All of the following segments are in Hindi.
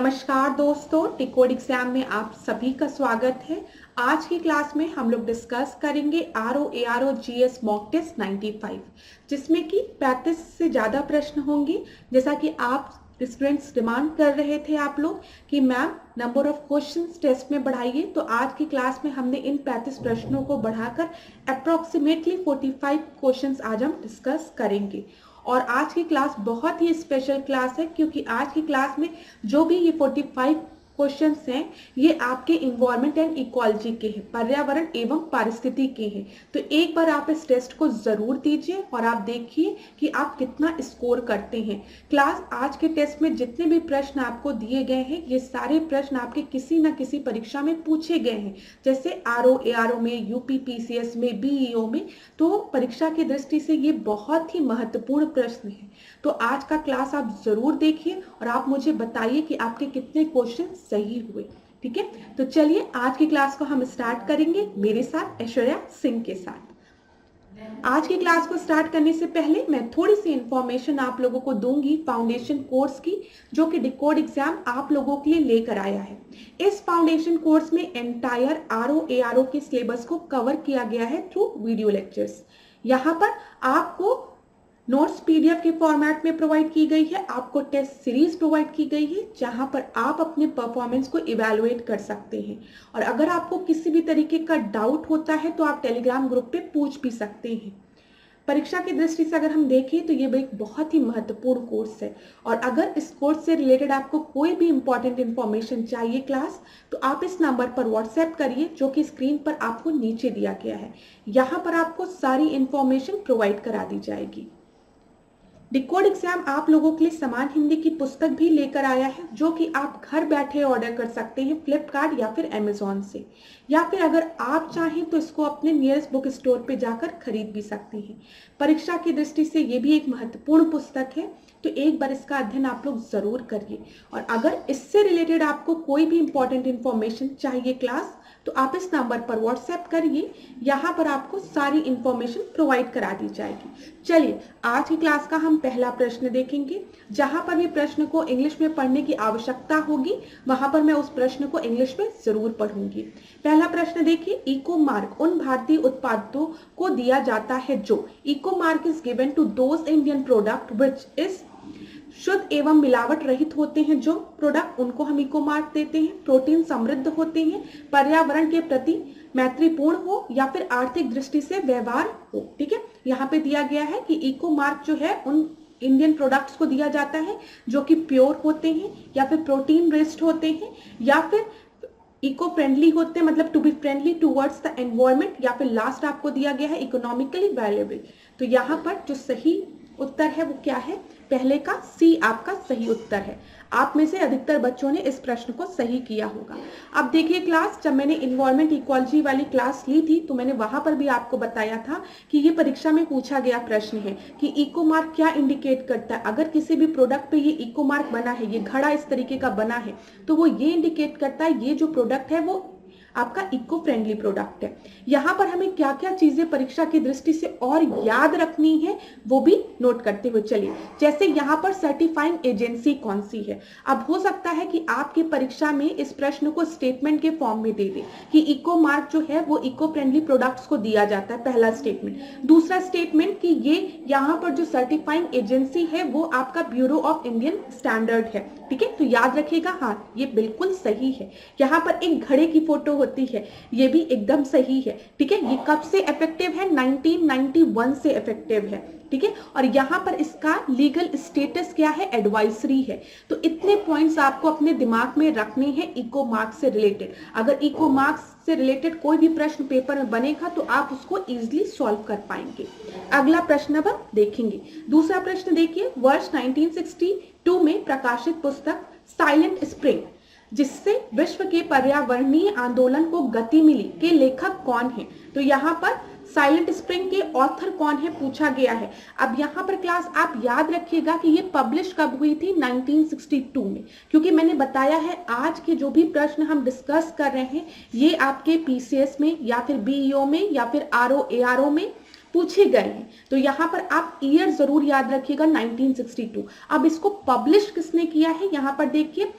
नमस्कार दोस्तों, टिकोड एग्जाम में आप सभी का स्वागत है। आज की क्लास में हम लोग डिस्कस करेंगे आरओ जीएस मॉक टेस्ट 95, जिसमें कि 35 से ज़्यादा प्रश्न होंगे। जैसा कि आप स्टूडेंट्स डिमांड कर रहे थे आप लोग कि ma'am number of questions test में बढ़ाइए, तो आज की क्लास में हमने इन 35 प्रश्नों को बढ़ाकर अप्रोक्सीमेटली 45 क्वेश्चंस आज हम डिस्कस करेंगे। और आज की क्लास बहुत ही स्पेशल क्लास है, क्योंकि आज की क्लास में जो भी ये 45 क्वेश्चंस हैं ये आपके इन्वायरमेंट एंड इकोलॉजी के हैं, पर्यावरण एवं पारिस्थिति के हैं। तो एक बार आप इस टेस्ट को जरूर दीजिए और आप देखिए कि आप कितना स्कोर करते हैं। क्लास आज के टेस्ट में जितने भी प्रश्न आपको दिए गए हैं ये सारे प्रश्न आपके किसी न किसी परीक्षा में पूछे गए हैं, जैसे आरओ में, यूपी पीसीएस में, बीईओ में। तो परीक्षा की दृष्टि से ये बहुत ही महत्वपूर्ण प्रश्न है। तो आज का क्लास आप जरूर देखिए और आप मुझे बताइए कि आपके कितने क्वेश्चन सही हुए। ठीक है, तो चलिए आज की क्लास को हम स्टार्ट करेंगे मेरे साथ, ऐश्वर्या सिंह के साथ। आज की क्लास को स्टार्ट करने से पहले मैं थोड़ी सी इंफॉर्मेशन आप लोगों को दूंगी फाउंडेशन कोर्स की, जो कि डिकोड एग्जाम आप लोगों के लिए लेकर आया है। इस फाउंडेशन कोर्स में एंटायर आरओ के सिलेबस को कवर किया गया है थ्रू वीडियो लेक्चर्स। यहाँ पर आपको नोट्स पीडीएफ के फॉर्मेट में प्रोवाइड की गई है, आपको टेस्ट सीरीज प्रोवाइड की गई है, जहां पर आप अपने परफॉर्मेंस को इवैल्यूएट कर सकते हैं। और अगर आपको किसी भी तरीके का डाउट होता है तो आप टेलीग्राम ग्रुप पे पूछ भी सकते हैं। परीक्षा की दृष्टि से अगर हम देखें तो ये एक बहुत ही महत्वपूर्ण कोर्स है। और अगर इस कोर्स से रिलेटेड आपको कोई भी इंपॉर्टेंट इंफॉर्मेशन चाहिए क्लास, तो आप इस नंबर पर व्हाट्सएप करिए, जो कि स्क्रीन पर आपको नीचे दिया गया है। यहाँ पर आपको सारी इंफॉर्मेशन प्रोवाइड करा दी जाएगी। डिकोड एग्जाम आप लोगों के लिए समान हिंदी की पुस्तक भी लेकर आया है, जो कि आप घर बैठे ऑर्डर कर सकते हैं फ्लिपकार्ट या फिर अमेजोन से, या फिर अगर आप चाहें तो इसको अपने नियरेस्ट बुक स्टोर पे जाकर खरीद भी सकते हैं। परीक्षा की दृष्टि से ये भी एक महत्वपूर्ण पुस्तक है, तो एक बार इसका अध्ययन आप लोग जरूर करिए। और अगर इससे रिलेटेड आपको कोई भी इंपॉर्टेंट इंफॉर्मेशन चाहिए क्लास, तो आप इस नंबर पर व्हाट्सएप करिए, यहाँ पर आपको सारी इंफॉर्मेशन प्रोवाइड करा दी जाएगी। चलिए आज की क्लास का हम पहला प्रश्न देखेंगे। जहां पर भी प्रश्न को इंग्लिश में पढ़ने की आवश्यकता होगी, वहां पर मैं उस प्रश्न को इंग्लिश में जरूर पढ़ूंगी। पहला प्रश्न देखिए, इको मार्क उन भारतीय उत्पादों को दिया जाता है जो, eco mark is given to those Indian product which is शुद्ध एवं मिलावट रहित होते हैं। जो प्रोडक्ट उनको हम इको मार्क देते हैं। प्रोटीन समृद्ध होते हैं, पर्यावरण के प्रति मैत्रीपूर्ण हो, या फिर आर्थिक दृष्टि से व्यवहार हो। ठीक है, यहाँ पे दिया गया है कि इको मार्क जो है उन इंडियन प्रोडक्ट्स को दिया जाता है जो कि प्योर होते हैं, या फिर प्रोटीन रिच्ड होते हैं, या फिर इको फ्रेंडली होते हैं, मतलब to be friendly towards the environment, या फिर लास्ट आपको दिया गया है इकोनॉमिकली वैल्यूएबल। तो यहाँ पर जो सही उत्तर है वो क्या है? पहले का सी आपका सही उत्तर है। आप में से अधिकतर बच्चों ने इस प्रश्न को सही किया होगा। अब देखिए क्लास, जब मैंने इन्वायरमेंट इकोलॉजी वाली क्लास ली थी तो मैंने वहां पर भी आपको बताया था कि ये परीक्षा में पूछा गया प्रश्न है कि इको मार्क क्या इंडिकेट करता है। अगर किसी भी प्रोडक्ट पे ये इको मार्क बना है, ये घड़ा इस तरीके का बना है, तो वो ये इंडिकेट करता है ये जो प्रोडक्ट है वो आपका इको फ्रेंडली प्रोडक्ट है। यहाँ पर हमें क्या क्या चीजें परीक्षा की दृष्टि से और याद रखनी है वो भी नोट करते हुए चलिए। जैसे यहाँ पर सर्टिफाइंग एजेंसी कौन सी है। अब हो सकता है कि आपकी परीक्षा में इस प्रश्न को स्टेटमेंट के फॉर्म में दे दे कि इको मार्क जो है वो इको फ्रेंडली प्रोडक्ट्स को दिया जाता है, पहला स्टेटमेंट। दूसरा स्टेटमेंट कि ये यहाँ पर जो सर्टिफाइंग एजेंसी है वो आपका ब्यूरो ऑफ इंडियन स्टैंडर्ड है। ठीक है, तो याद रखिएगा, हाँ ये बिल्कुल सही है। यहाँ पर एक घड़े की फोटो होती है, ये भी एकदम सही है। ठीक है, ये कब से इफेक्टिव है? 1991 से इफेक्टिव है। ठीक है, और यहाँ पर इसका लीगल स्टेटस क्या है? एडवाइजरी है। तो इतने पॉइंट्स आपको अपने दिमाग में रखने हैं इको मार्क से रिलेटेड। अगर इको मार्क्स से रिलेटेड कोई भी प्रश्न पेपर में बनेगा तो आप उसको इजीली सॉल्व कर पाएंगे। अगला प्रश्न अब देखेंगे। दूसरा प्रश्न देखिए, वर्ष 1962 में प्रकाशित पुस्तक साइलेंट स्प्रिंग, जिससे विश्व के पर्यावरणीय आंदोलन को गति मिली, के लेखक कौन है? तो यहाँ पर साइलेंट स्प्रिंग के ऑथर कौन है पूछा गया है। अब यहाँ पर क्लास आप याद रखिएगा कि ये पब्लिश कब हुई थी? 1962 में, क्योंकि मैंने बताया है आज के जो भी प्रश्न हम डिस्कस कर रहे हैं ये आपके पीसीएस में या फिर बीईओ में या फिर आरओ में पूछे गए हैं। तो यहाँ पर आप ईयर जरूर याद रखिएगा 1962। अब इसको पब्लिश किसने किया है? यहाँ पर देखिए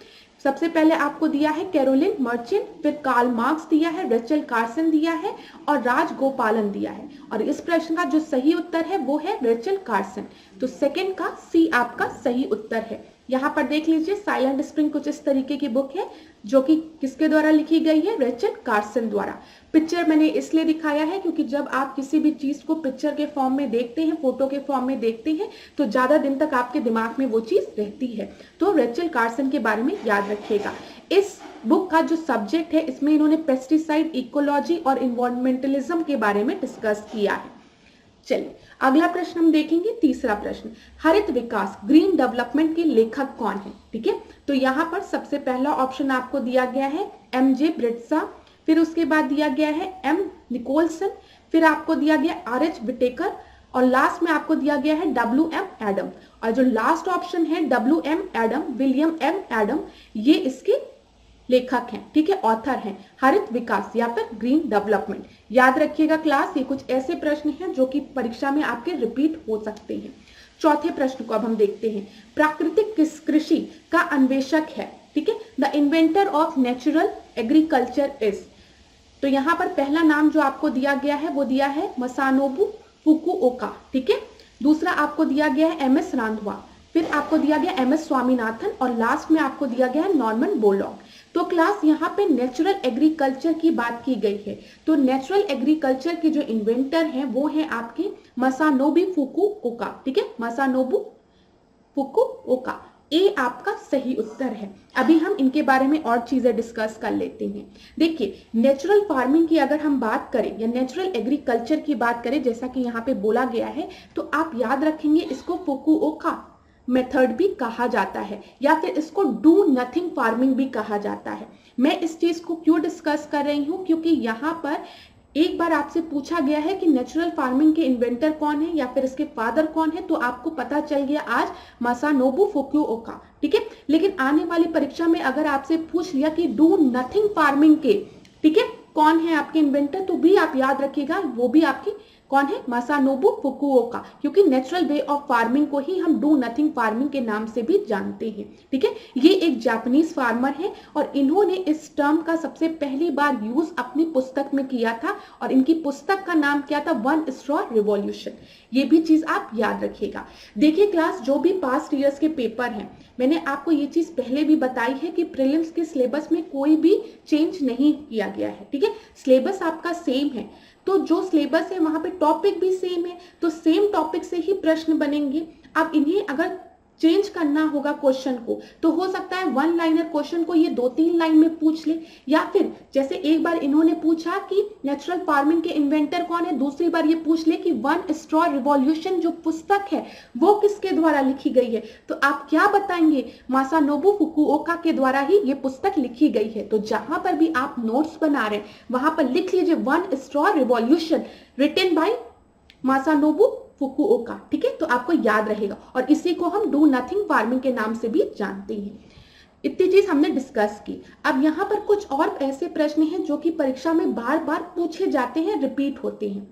सबसे पहले आपको दिया है कैरोलिन मर्चेंट, फिर कार्ल मार्क्स दिया है, रेचल कार्सन दिया है और राजगोपालन दिया है। और इस प्रश्न का जो सही उत्तर है वो है रेचल कार्सन। तो सेकंड का सी आपका सही उत्तर है। यहाँ पर देख लीजिए, साइलेंट स्प्रिंग कुछ इस तरीके की बुक है जो कि किसके द्वारा लिखी गई है, रेचल कार्सन द्वारा। पिक्चर मैंने इसलिए दिखाया है क्योंकि जब आप किसी भी चीज को पिक्चर के फॉर्म में देखते हैं, फोटो के फॉर्म में देखते हैं, तो ज्यादा दिन तक आपके दिमाग में वो चीज रहती है। तो रेचल कार्सन के बारे में याद रखिएगा। इस बुक का जो सब्जेक्ट है, इसमें इन्होंने पेस्टिसाइड इकोलॉजी और इन्वायरमेंटलिज्म के बारे में डिस्कस किया है। चलिए अगला प्रश्न हम देखेंगे, तीसरा प्रश्न, हरित विकास ग्रीन डेवलपमेंट के लेखक कौन है। ठीक है, तो यहाँ पर सबसे पहला ऑप्शन आपको दिया गया है एम.जे. ब्रिट्सा, फिर उसके बाद दिया गया है एम. निकोलसन, फिर आपको दिया गया आर.एच. विटेकर और लास्ट में आपको दिया गया है W.M. एडम। और जो लास्ट ऑप्शन है W.M. Adam, William M Adam, ये इसके लेखक हैं। ठीक है, ऑथर हैं हरित विकास या फिर ग्रीन डेवलपमेंट। याद रखिएगा क्लास, ये कुछ ऐसे प्रश्न हैं जो कि परीक्षा में आपके रिपीट हो सकते हैं। चौथे प्रश्न को अब हम देखते हैं, प्राकृतिक कृषि का अन्वेषक है। ठीक है, the inventor of natural agriculture is. तो यहाँ पर पहला नाम जो आपको दिया गया है वो दिया है मसानोबु फुकुओका। ठीक है, दूसरा आपको दिया गया है एम.एस. रांधवा, फिर आपको दिया गया एम.एस. स्वामीनाथन और लास्ट में आपको दिया गया है नॉर्मन बोरलॉग। तो क्लास यहाँ पे नेचुरल एग्रीकल्चर की बात की गई है। तो नेचुरल एग्रीकल्चर के जो इन्वेंटर हैं वो हैं आपके मसानोबु फुकुओका। ठीक है, मसानोबु फुकुओका, ए आपका सही उत्तर है। अभी हम इनके बारे में और चीजें डिस्कस कर लेते हैं। देखिए, नेचुरल फार्मिंग की अगर हम बात करें या नेचुरल एग्रीकल्चर की बात करें, जैसा कि यहाँ पे बोला गया है, तो आप याद रखेंगे इसको फुकुओका मेथड भी कहा जाता है या फिर इसको डू नथिंग फार्मिंग भी कहा जाता है। मैं इस चीज को क्यों डिस्कस कर रही हूं, क्योंकि यहाँ पर एक बार आपसे पूछा गया है कि नेचुरल फार्मिंग के इन्वेंटर कौन है या फिर इसके फादर कौन है, तो आपको पता चल गया आज मसानोबु फुकुओका। ठीक है, लेकिन आने वाली परीक्षा में अगर आपसे पूछ लिया कि डू नथिंग फार्मिंग के, ठीक है, कौन है आपके इन्वेंटर, तो भी आप याद रखिएगा वो भी आपकी कौन है, मसानोबु फुकुओका, क्योंकि नेचुरल वे ऑफ फार्मिंग को ही हम डू नथिंग फार्मिंग के नाम से भी जानते हैं। ठीक है, ये एक जापानीज फार्मर है और इन्होंने इस टर्म का सबसे पहली बार यूज अपनी पुस्तक में किया था और इनकी पुस्तक का नाम क्या था, वन स्ट्रॉ रिवॉल्यूशन। ये भी चीज आप याद रखिएगा। देखिए क्लास, जो भी पास्ट ईयर्स के पेपर हैं, मैंने आपको ये चीज पहले भी बताई है कि प्रीलिम्स के सिलेबस में कोई भी चेंज नहीं किया गया है। ठीक है, सिलेबस आपका सेम है, तो जो सिलेबस है वहां पे टॉपिक भी सेम है, तो सेम टॉपिक से ही प्रश्न बनेंगे। अब इन्हें अगर चेंज करना होगा क्वेश्चन को, तो हो सकता है वन लाइनर क्वेश्चन को ये 2-3 लाइन में पूछ ले, या फिर जैसे एक बार इन्होंने पूछा कि नेचुरल फार्मिंग के इन्वेंटर कौन है, दूसरी बार ये पूछ ले कि वन स्ट्रॉ रिवॉल्यूशन जो पुस्तक है वो किसके द्वारा लिखी गई है, तो आप क्या बताएंगे, मासानोबु फुकुओका के द्वारा ही ये पुस्तक लिखी गई है। तो जहां पर भी आप नोट्स बना रहे हैं वहां पर लिख लीजिए one straw revolution written by Masanobu Fukuoka. ठीक है, तो आपको याद रहेगा और इसी को हम डू नथिंग फार्मिंग के नाम से भी जानते हैं। इतनी चीज हमने डिस्कस की। अब यहाँ पर कुछ और ऐसे प्रश्न हैं जो कि परीक्षा में बार बार पूछे जाते हैं, रिपीट होते हैं,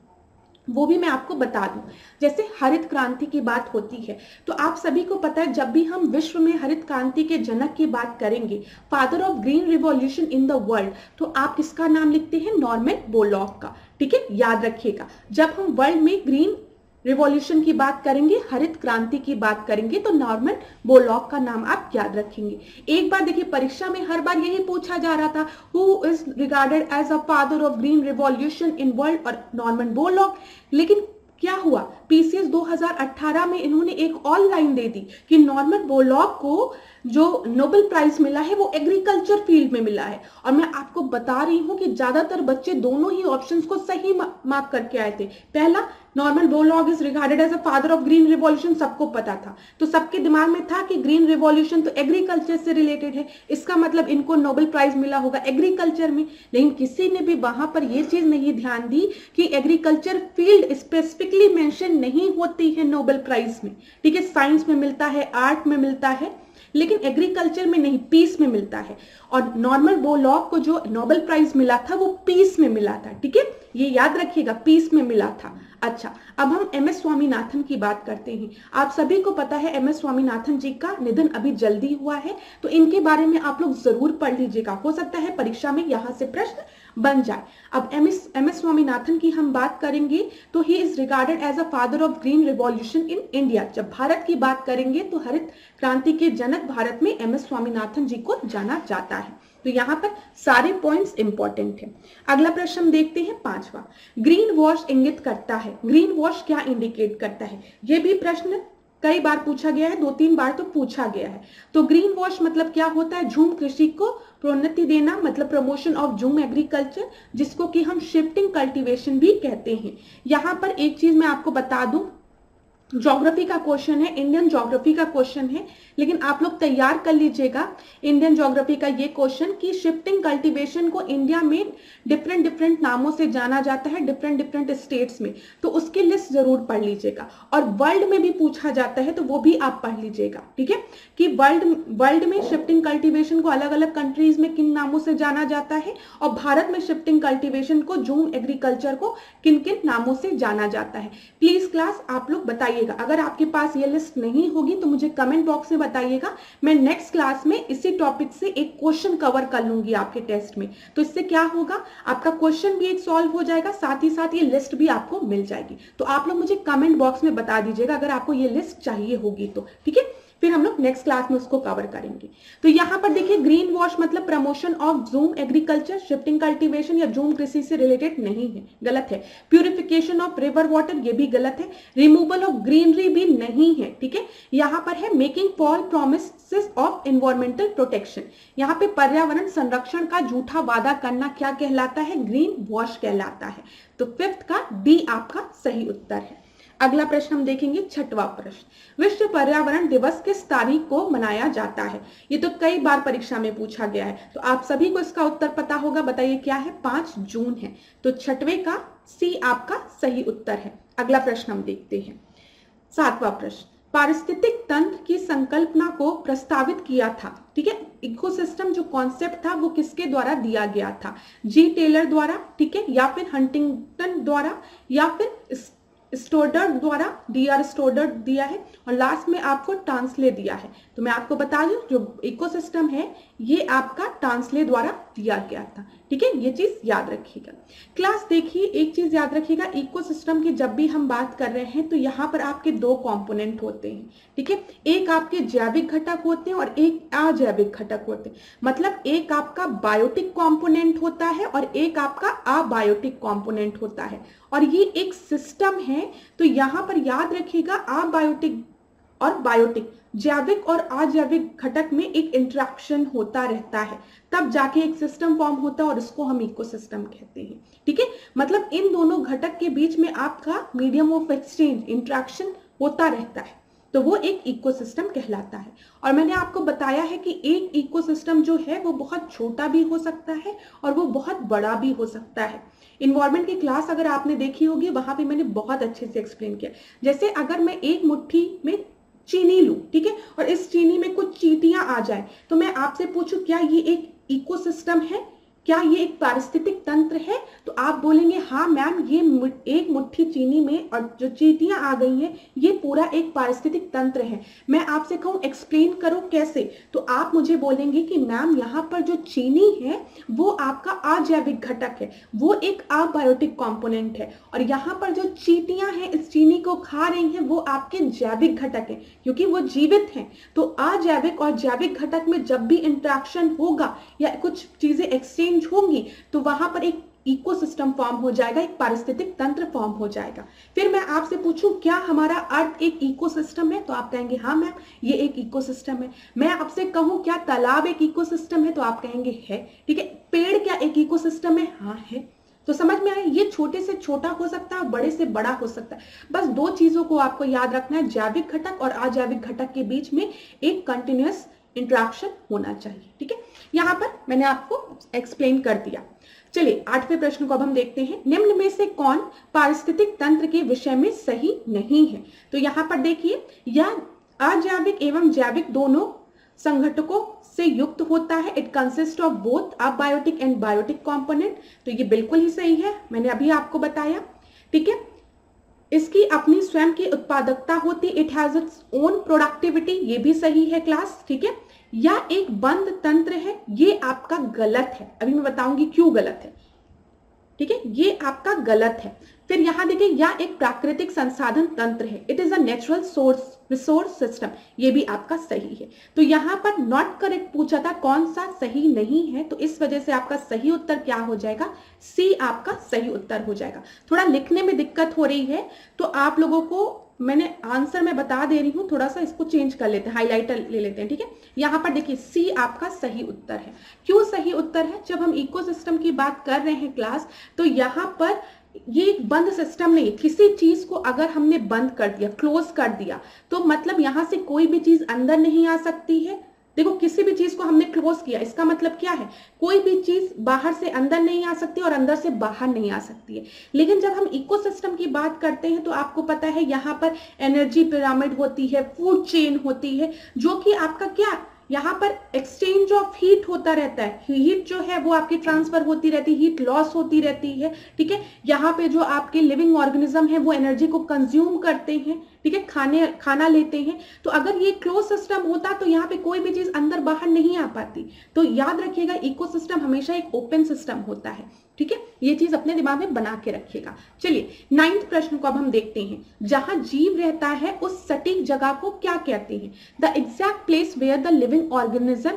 वो भी मैं आपको बता दूं। जैसे हरित क्रांति की बात होती है, तो आप सभी को पता है जब भी हम विश्व में हरित क्रांति के जनक की बात करेंगे, father of green revolution in the world, तो आप किसका नाम लिखते हैं, नॉर्मन बोरलॉग का। ठीक है, याद रखिएगा। जब हम वर्ल्ड में ग्रीन रिवॉल्यूशन की बात करेंगे, हरित क्रांति की बात करेंगे, तो नॉर्मन बोरलॉग का नाम आप याद रखेंगे। एक बार देखिए, परीक्षा में हर बार यही पूछा जा रहा था, who is regarded as a father of green revolution in world, और नॉर्मन बोरलॉग। लेकिन क्या हुआ, पीसीएस 2018 में इन्होंने एक और लाइन दे दी कि नॉर्मन बोरलॉग को जो नोबेल प्राइज मिला है वो एग्रीकल्चर फील्ड में मिला है। और मैं आपको बता रही हूं कि ज्यादातर बच्चे दोनों ही ऑप्शंस को सही मार्क करके आए थे। पहला, Norman Borlaug is regarded as a father of green revolution, सबको पता था, तो सबके दिमाग में था कि ग्रीन रिवॉल्यूशन तो एग्रीकल्चर से रिलेटेड है, इसका मतलब इनको नोबेल प्राइज मिला होगा एग्रीकल्चर में। लेकिन किसी ने भी वहां पर यह चीज नहीं ध्यान दी कि एग्रीकल्चर फील्ड स्पेसिफिकली मेंशन नहीं होती है नोबेल प्राइज में। ठीक है, साइंस में मिलता है, आर्ट में मिलता है, लेकिन एग्रीकल्चर में नहीं, पीस में मिलता है। और नॉर्मल बोरलॉग को जो नोबेल प्राइज मिला था वो पीस में मिला था, ठीक है, ये याद रखिएगा, पीस में मिला था। अच्छा, अब हम MS स्वामीनाथन की बात करते हैं। आप सभी को पता है MS स्वामीनाथन जी का निधन अभी जल्दी हुआ है, तो इनके बारे में आप लोग जरूर पढ़ लीजिएगा, हो सकता है परीक्षा में यहां से प्रश्न बन जाए। अब MS स्वामीनाथन की हम बात करेंगे तो he is regarded as a father of green revolution in India. जब भारत की बात करेंगे तो हरित क्रांति के जनक भारत में MS स्वामीनाथन जी को जाना जाता है। तो यहाँ पर सारे पॉइंट्स इंपॉर्टेंट है। अगला प्रश्न हम देखते हैं 5वां, ग्रीन वॉश इंगित करता है। ग्रीन वॉश क्या इंडिकेट करता है? ये भी प्रश्न कई बार पूछा गया है, 2-3 बार तो पूछा गया है। तो ग्रीन वॉश मतलब क्या होता है? झूम कृषि को प्रोन्नति देना, मतलब प्रमोशन ऑफ झूम एग्रीकल्चर, जिसको कि हम शिफ्टिंग कल्टीवेशन भी कहते हैं। यहाँ पर एक चीज मैं आपको बता दूं, ज्योग्राफी का क्वेश्चन है, इंडियन ज्योग्राफी का क्वेश्चन है, लेकिन आप लोग तैयार कर लीजिएगा इंडियन ज्योग्राफी का ये क्वेश्चन कि शिफ्टिंग कल्टीवेशन को इंडिया में डिफरेंट डिफरेंट नामों से जाना जाता है, डिफरेंट डिफरेंट स्टेट्स में, तो उसकी लिस्ट जरूर पढ़ लीजिएगा। और वर्ल्ड में भी पूछा जाता है तो वो भी आप पढ़ लीजिएगा, ठीक है, कि वर्ल्ड में शिफ्टिंग कल्टीवेशन को अलग अलग कंट्रीज में किन नामों से जाना जाता है, और भारत में शिफ्टिंग कल्टीवेशन को, झूम एग्रीकल्चर को किन किन नामों से जाना जाता है। प्लीज क्लास आप लोग बताइए, अगर आपके पास ये लिस्ट नहीं होगी तो मुझे कमेंट बॉक्स में बताइएगा। मैं नेक्स्ट क्लास में इसी टॉपिक से एक क्वेश्चन कवर कर लूंगी आपके टेस्ट में, तो इससे क्या होगा, आपका क्वेश्चन भी एक सॉल्व हो जाएगा, साथ ही साथ ये लिस्ट भी आपको मिल जाएगी। तो आप लोग मुझे कमेंट बॉक्स में बता दीजिएगा अगर आपको ये लिस्ट चाहिए होगी तो, ठीक है, फिर हम लोग नेक्स्ट क्लास में उसको कवर करेंगे। तो यहाँ पर देखिए, ग्रीन वॉश मतलब प्रमोशन ऑफ झूम एग्रीकल्चर, शिफ्टिंग कल्टीवेशन या झूम कृषि से रिलेटेड नहीं है, गलत है। प्यूरिफिकेशन ऑफ रिवर वाटर, ये भी गलत है। रिमूवल ऑफ ग्रीनरी भी नहीं है, ठीक है। यहाँ पर है making false promises of environmental protection, यहाँ पे पर्यावरण संरक्षण का झूठा वादा करना क्या कहलाता है? ग्रीन वॉश कहलाता है। तो 5th का डी आपका सही उत्तर है। अगला प्रश्न हम देखेंगे 6वां प्रश्न, विश्व पर्यावरण दिवस किस तारीख को मनाया जाता है? ये तो कई बार परीक्षा में पूछा गया है, तो आप सभी को इसका उत्तर पता होगा, बताइए क्या है? 5 जून है। तो 6वें का सी आपका सही उत्तर है। अगला प्रश्न हम देखते हैं 7वां प्रश्न, पारिस्थितिक तंत्र की संकल्पना को प्रस्तावित किया था, ठीक है, इकोसिस्टम जो कॉन्सेप्ट था वो किसके द्वारा दिया गया था? जी टेलर द्वारा, ठीक है, या फिर हंटिंगटन द्वारा, या फिर स्टोडर्ड द्वारा, DR स्टोडर्ड दिया है, और लास्ट में आपको टांसले दिया है। तो मैं आपको बता दूं, जो इकोसिस्टम है ये आपका टांसले द्वारा दिया गया था, ठीक है, ये चीज याद रखिएगा। क्लास देखिए, एक चीज याद रखिएगा, इकोसिस्टम की जब भी हम बात कर रहे हैं तो यहाँ पर आपके 2 कंपोनेंट होते हैं, ठीक है, एक आपके जैविक घटक होते हैं और एक अजैविक घटक होते हैं। मतलब एक आपका बायोटिक कंपोनेंट होता है और एक आपका अबायोटिक कंपोनेंट होता है, और ये एक सिस्टम है। तो यहाँ पर याद रखिएगा, अबायोटिक और बायोटिक, जैविक और अजैविक घटक में एक इंटरेक्शन होता रहता है, तब जाके एक सिस्टम फॉर्म होता है और इसको हम इकोसिस्टम कहते हैं, ठीक है। मतलब इन दोनों घटक के बीच में आपका मीडियम ऑफ एक्सचेंज, इंटरेक्शन होता रहता है, तो वो एक इकोसिस्टम कहलाता है। और मैंने आपको बताया है कि एक इकोसिस्टम जो है वो बहुत छोटा भी हो सकता है और वो बहुत बड़ा भी हो सकता है। इन्वायरमेंट की क्लास अगर आपने देखी होगी, वहां पे मैंने बहुत अच्छे से एक्सप्लेन किया। जैसे अगर मैं एक मुट्ठी में चीनी लूं, ठीक है, और इस चीनी में कुछ चींटियां आ जाए, तो मैं आपसे पूछूं क्या ये एक इकोसिस्टम है, क्या ये एक पारिस्थितिक तंत्र है? तो आप बोलेंगे हाँ मैम, ये एक मुट्ठी चीनी में और जो चींटियां आ गई हैं ये पूरा एक पारिस्थितिक तंत्र है। मैं आपसे कहूँ एक्सप्लेन करो कैसे, तो आप मुझे बोलेंगे कि मैम यहाँ पर जो चीनी है वो आपका अजैविक घटक है, वो एक अबायोटिक कंपोनेंट है, और यहाँ पर जो चींटियां हैं इस चीनी को खा रही हैं वो आपके जैविक घटक है, क्योंकि वो जीवित हैं। तो अजैविक और जैविक घटक में जब भी इंटरेक्शन होगा या कुछ चीजें एक्सचेंज होंगी तो वहां पर एक इकोसिस्टम फॉर्म हो जाएगा, एक पारिस्थितिक तंत्र फॉर्म हो जाएगा। फिर मैं आपसे पूछूं क्या हमारा अर्थ एक इकोसिस्टम है, तो आप कहेंगे हाँ मैम ये एक इकोसिस्टम है। मैं आपसे कहूं क्या तालाब एक इकोसिस्टम है, तो आप कहेंगे है, ठीक है। पेड़ क्या एक इकोसिस्टम है? हाँ है। तो समझ में आया, ये छोटे से छोटा हो सकता है, बड़े से बड़ा हो सकता है। बस 2 चीजों को आपको याद रखना है, जैविक घटक और अजैविक घटक के बीच में एक कंटिन्यूअस इंटरेक्शन होना चाहिए, ठीक है। यहां पर मैंने आपको एक्सप्लेन कर दिया। चलिए 8वें प्रश्न को अब हम देखते हैं, निम्न में से कौन पारिस्थितिक तंत्र के विषय में सही नहीं है? तो यहां पर देखिए, यह अजैविक एवं जैविक दोनों संघटकों से युक्त होता है। It consist of both abiotic and biotic component. तो ये बिल्कुल ही सही है, मैंने अभी आपको बताया। ठीक है, इसकी अपनी स्वयं की उत्पादकता होती, it has its own productivity, ये भी सही है क्लास। ठीक है, या एक बंद तंत्र है, ये आपका गलत है, अभी मैं बताऊंगी क्यों गलत है। ठीक है, ये आपका गलत है। फिर यहां देखिए, या एक प्राकृतिक संसाधन तंत्र है, it is a natural source resource system, ये भी आपका सही है। तो यहां पर नॉट करेक्ट पूछा था, कौन सा सही नहीं है, तो इस वजह से आपका सही उत्तर क्या हो जाएगा, सी आपका सही उत्तर हो जाएगा। थोड़ा लिखने में दिक्कत हो रही है तो आप लोगों को मैंने आंसर में बता दे रही हूं, थोड़ा सा इसको चेंज कर लेते हैं, हाईलाइटर ले लेते हैं। ठीक है, यहां पर देखिए सी आपका सही उत्तर है। क्यों सही उत्तर है, जब हम इकोसिस्टम की बात कर रहे हैं क्लास, तो यहां पर ये एक बंद सिस्टम नहीं, किसी चीज को अगर हमने बंद कर दिया, क्लोज कर दिया, तो मतलब यहां से कोई भी चीज अंदर नहीं आ सकती है। देखो, किसी भी चीज को हमने क्लोज किया, इसका मतलब क्या है, कोई भी चीज बाहर से अंदर नहीं आ सकती और अंदर से बाहर नहीं आ सकती है। लेकिन जब हम इकोसिस्टम की बात करते हैं तो आपको पता है यहां पर एनर्जी पिरामिड होती है, फूड चेन होती है, जो कि आपका क्या, यहाँ पर एक्सचेंज ऑफ हीट होता रहता है, हीट जो है वो आपकी ट्रांसफर होती रहती है, हीट लॉस होती रहती है। ठीक है, यहाँ पे जो आपके लिविंग ऑर्गेनिज्म है वो एनर्जी को कंज्यूम करते हैं। ठीक है, खाना लेते हैं। तो अगर ये क्लोज सिस्टम होता तो यहाँ पे कोई भी चीज अंदर बाहर नहीं आ पाती। तो याद रखिएगा, इकोसिस्टम हमेशा एक ओपन सिस्टम होता है। ठीक है, ये चीज अपने दिमाग में बना के रखिएगा। चलिए 9th प्रश्न को अब हम देखते हैं। जहां जीव रहता है उस सटीक जगह को क्या कहते हैं, the exact place where the living organism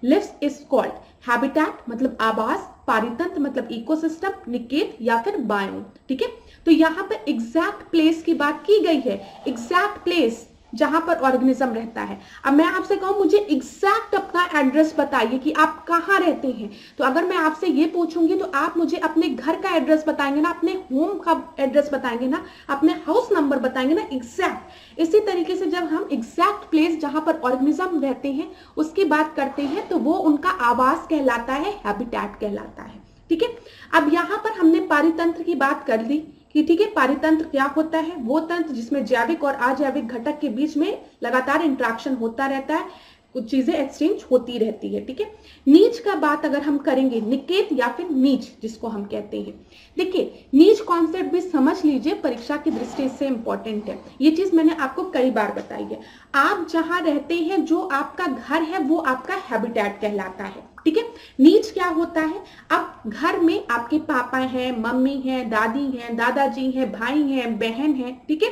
lives is called habitat, मतलब आवास, पारितंत्र मतलब इकोसिस्टम, निकेत या फिर बायोम। ठीक है, तो यहां पर एग्जैक्ट प्लेस की बात की गई है, एग्जैक्ट प्लेस जहां पर ऑर्गेनिज्म रहता है। अब मैं आपसे कहूं मुझे एग्जैक्ट अपना एड्रेस बताइए कि आप कहां रहते हैं, तो अगर मैं आपसे ये पूछूंगी तो आप मुझे अपने घर का एड्रेस बताएंगे ना, अपने होम का एड्रेस बताएंगे ना, अपने हाउस नंबर बताएंगे ना, एग्जैक्ट। इसी तरीके से जब हम एग्जैक्ट प्लेस जहां पर ऑर्गेनिज्म रहते हैं उसकी बात करते हैं तो वो उनका आवास कहलाता है, हैबिटेट कहलाता है। ठीक है, अब यहां पर हमने पारितंत्र की बात कर ली कि ठीक है, पारितंत्र क्या होता है, वो तंत्र जिसमें जैविक और अजैविक घटक के बीच में लगातार इंटरेक्शन होता रहता है, कुछ चीजें एक्सचेंज होती रहती है। ठीक है, नीच का बात अगर हम करेंगे, निकेत या फिर नीच जिसको हम कहते हैं, देखिए नीच कॉन्सेप्ट भी समझ लीजिए, परीक्षा की दृष्टि से इंपॉर्टेंट है। ये चीज मैंने आपको कई बार बताई है। आप जहां रहते हैं, जो आपका घर है वो आपका हैबिटेट कहलाता है। ठीक है, नीच क्या होता है, अब घर में आपके पापा हैं, मम्मी हैं, दादी हैं, दादाजी हैं, भाई हैं, बहन हैं, ठीक है,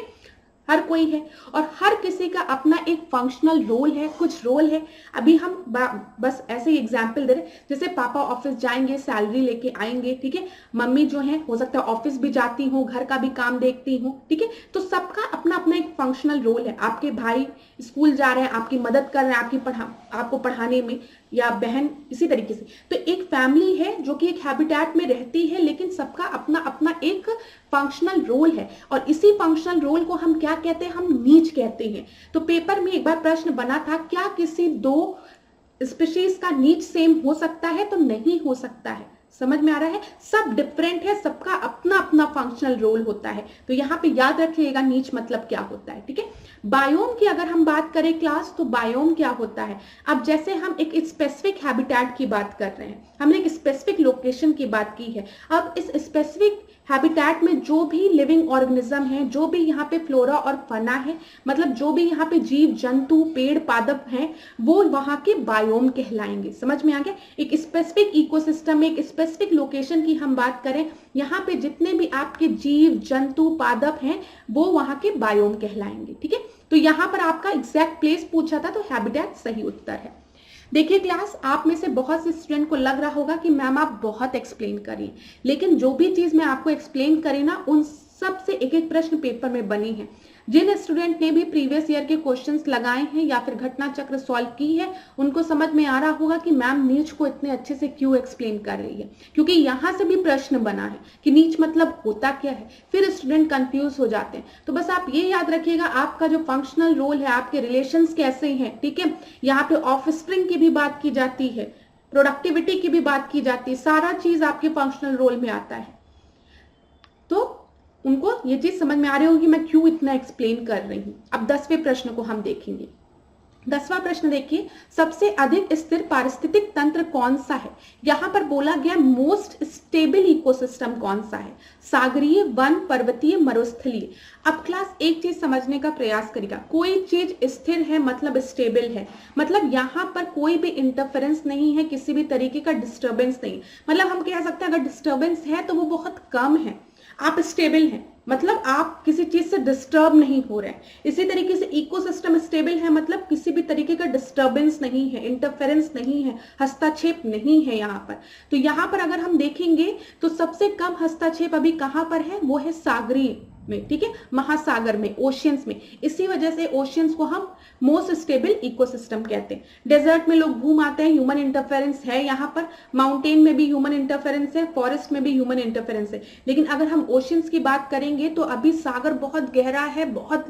हर कोई है और हर किसी का अपना एक फंक्शनल रोल है, कुछ रोल है। अभी हम बस ऐसे ही एग्जाम्पल दे रहे, जैसे पापा ऑफिस जाएंगे, सैलरी लेके आएंगे, ठीक है, मम्मी जो है हो सकता है ऑफिस भी जाती हूँ, घर का भी काम देखती हूँ। ठीक है, तो सबका अपना अपना एक फंक्शनल रोल है। आपके भाई स्कूल जा रहे हैं, आपकी मदद कर रहे हैं आपको पढ़ाने में, या बहन इसी तरीके से। तो एक फैमिली है जो कि एक हैबिटेट में रहती है, लेकिन सबका अपना अपना एक फंक्शनल रोल है और इसी फंक्शनल रोल को हम क्या कहते हैं, हम नीच कहते हैं। तो पेपर में एक बार प्रश्न बना था, क्या किसी दो स्पीशीज का नीच सेम हो सकता है, तो नहीं हो सकता है। समझ में आ रहा है, सब डिफरेंट है, सबका अपना अपना फंक्शनल रोल होता है। तो यहाँ पे याद रखिएगा नीच मतलब क्या होता है। ठीक है, बायोम की अगर हम बात करें क्लास, तो बायोम क्या होता है, अब जैसे हम एक स्पेसिफिक हैबिटेट की बात कर रहे हैं, हमने एक स्पेसिफिक लोकेशन की बात की है। अब इस स्पेसिफिक हैबिटेट में जो भी लिविंग ऑर्गेनिज्म है, जो भी यहाँ पे फ्लोरा और फना है, मतलब जो भी यहाँ पे जीव जंतु पेड़ पादप हैं, वो वहां के बायोम कहलाएंगे। समझ में आ गया, एक स्पेसिफिक इकोसिस्टम में, एक स्पेसिफिक लोकेशन की हम बात करें, यहाँ पे जितने भी आपके जीव जंतु पादप हैं वो वहां के बायोम कहलाएंगे। ठीक है, तो यहाँ पर आपका एग्जैक्ट प्लेस पूछा था, तो हैबिटेट सही उत्तर है। देखिए क्लास, आप में से बहुत से स्टूडेंट को लग रहा होगा कि मैम आप बहुत एक्सप्लेन करिए, लेकिन जो भी चीज मैं आपको एक्सप्लेन करी ना, उन सब से एक एक प्रश्न पेपर में बनी है। जिन स्टूडेंट ने भी प्रीवियस ईयर के क्वेश्चंस लगाए हैं या फिर घटना चक्र सॉल्व की है, उनको समझ में आ रहा होगा कि मैम नीच को इतने अच्छे से क्यों एक्सप्लेन कर रही है, क्योंकि यहां से भी प्रश्न बना है कि नीच मतलब होता क्या है, फिर स्टूडेंट कंफ्यूज हो जाते हैं। तो बस आप ये याद रखिएगा, आपका जो फंक्शनल रोल है, आपके रिलेशंस कैसे हैं, ठीक है, यहाँ पे ऑफस्प्रिंग की भी बात की जाती है, प्रोडक्टिविटी की भी बात की जाती है, सारा चीज आपके फंक्शनल रोल में आता है। तो उनको ये चीज समझ में आ रही होगी मैं क्यों इतना एक्सप्लेन कर रही हूं। अब 10वें प्रश्न को हम देखेंगे। 10वां प्रश्न देखिए, सबसे अधिक स्थिर पारिस्थितिक तंत्र कौन सा है? यहां पर बोला गया मोस्ट स्टेबल इकोसिस्टम कौन सा है? सागरीय, वन, पर्वतीय, मरुस्थलीय। अब क्लास एक चीज समझने का प्रयास करेगा, कोई चीज स्थिर है मतलब स्टेबल है, मतलब यहां पर कोई भी इंटरफेरेंस नहीं है, किसी भी तरीके का डिस्टर्बेंस नहीं, मतलब हम कह सकते हैं अगर डिस्टर्बेंस है तो वो बहुत कम है। आप स्टेबल हैं मतलब आप किसी चीज से डिस्टर्ब नहीं हो रहे हैं। इसी तरीके से इकोसिस्टम स्टेबल है मतलब किसी भी तरीके का डिस्टर्बेंस नहीं है, इंटरफेरेंस नहीं है, हस्तक्षेप नहीं है यहाँ पर। तो यहाँ पर अगर हम देखेंगे तो सबसे कम हस्तक्षेप अभी कहाँ पर है, वो है सागरीय में, ठीक है, महासागर में, ओशियंस में। इसी वजह से ओशियंस को हम मोस्ट स्टेबल इकोसिस्टम कहते हैं। डेजर्ट में लोग घूम आते हैं, ह्यूमन इंटरफेरेंस है यहाँ पर, माउंटेन में भी ह्यूमन इंटरफेरेंस है, फॉरेस्ट में भी ह्यूमन इंटरफेरेंस है। लेकिन अगर हम ओशियंस की बात करेंगे तो अभी सागर बहुत गहरा है, बहुत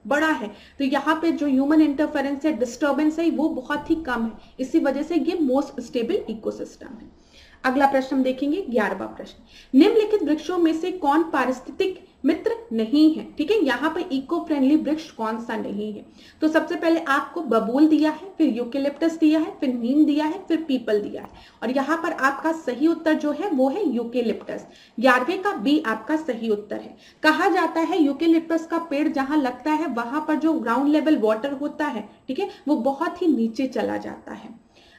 बड़ा है, तो यहाँ पे जो ह्यूमन इंटरफेरेंस है, डिस्टर्बेंस है, वो बहुत ही कम है। इसी वजह से ये मोस्ट स्टेबल इकोसिस्टम है। अगला प्रश्न हम देखेंगे, 11वां प्रश्न, निम्नलिखित वृक्षों में से कौन पारिस्थितिक मित्र नहीं है? ठीक है, यहाँ पर इको फ्रेंडली वृक्ष कौन सा नहीं है? तो सबसे पहले आपको बबूल दिया है, फिर यूकेलिप्टस दिया है, फिर नीम दिया है, फिर पीपल दिया है, और यहाँ पर आपका सही उत्तर जो है वो है यूकेलिप्टस। 11वें का बी आपका सही उत्तर है। कहा जाता है यूकेलिप्टस का पेड़ जहां लगता है वहां पर जो ग्राउंड लेवल वाटर होता है, ठीक है, वो बहुत ही नीचे चला जाता है।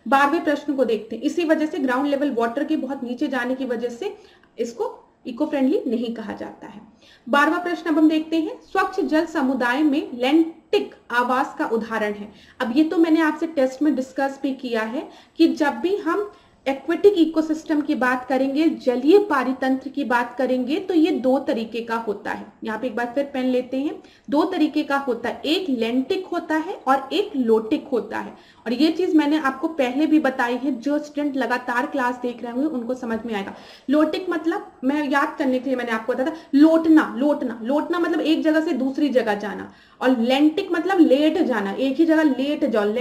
12वें प्रश्न को देखते हैं। इसी वजह से ग्राउंड लेवल वाटर के बहुत नीचे जाने की वजह से इसको इको फ्रेंडली नहीं कहा जाता है। 12वां प्रश्न अब हम देखते हैं, स्वच्छ जल समुदाय में लेंटिक आवास का उदाहरण है। अब ये तो मैंने आपसे टेस्ट में डिस्कस भी किया है कि जब भी हम एक्वेटिक इकोसिस्टम की बात करेंगे, जलीय पारितंत्र की बात करेंगे, तो ये दो तरीके का होता है। यहाँ पे एक बार फिर पेन लेते हैं, दो तरीके का होता है, एक लेंटिक होता है और एक लोटिक होता है। और ये चीज मैंने आपको पहले भी बताई है, जो स्टूडेंट लगातार क्लास देख रहे होंगे उनको समझ में आएगा। लोटिक मतलब, मैं याद करने के लिए मैंने आपको बताया था, लोटना, लोटना, लोटना मतलब एक जगह से दूसरी जगह जाना, और लेंटिक मतलब लेट जाना, एक ही जगह लेट जाओ,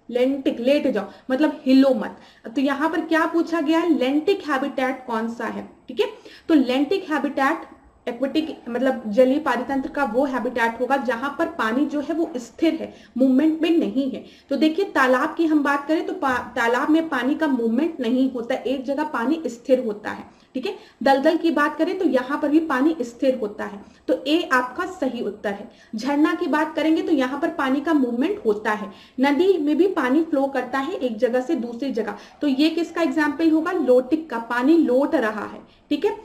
लेंटिक लेट जाओ मतलब हिलो मत। तो यहां पर क्या पूछा गया है, लेंटिक हैबिटेट कौन सा है? ठीक है, तो लेंटिक हैबिटेट एक्वेटिक मतलब जलीय पारितंत्र का वो हैबिटेट होगा जहां पर पानी जो है वो स्थिर है, मूवमेंट में नहीं है। तो देखिए तालाब की हम बात करें तो तालाब में पानी का मूवमेंट नहीं होता, एक जगह पानी स्थिर होता है। ठीक है, दलदल की बात करें तो यहां पर भी पानी स्थिर होता है, तो ए आपका सही उत्तर है। झरना की बात करेंगे तो यहां पर पानी का मूवमेंट होता है। नदी में भी पानी फ्लो करता है एक जगह से दूसरी जगह, तो ये किसका एग्जाम्पल होगा, लोटिक का, पानी लौट रहा है। ठीक है,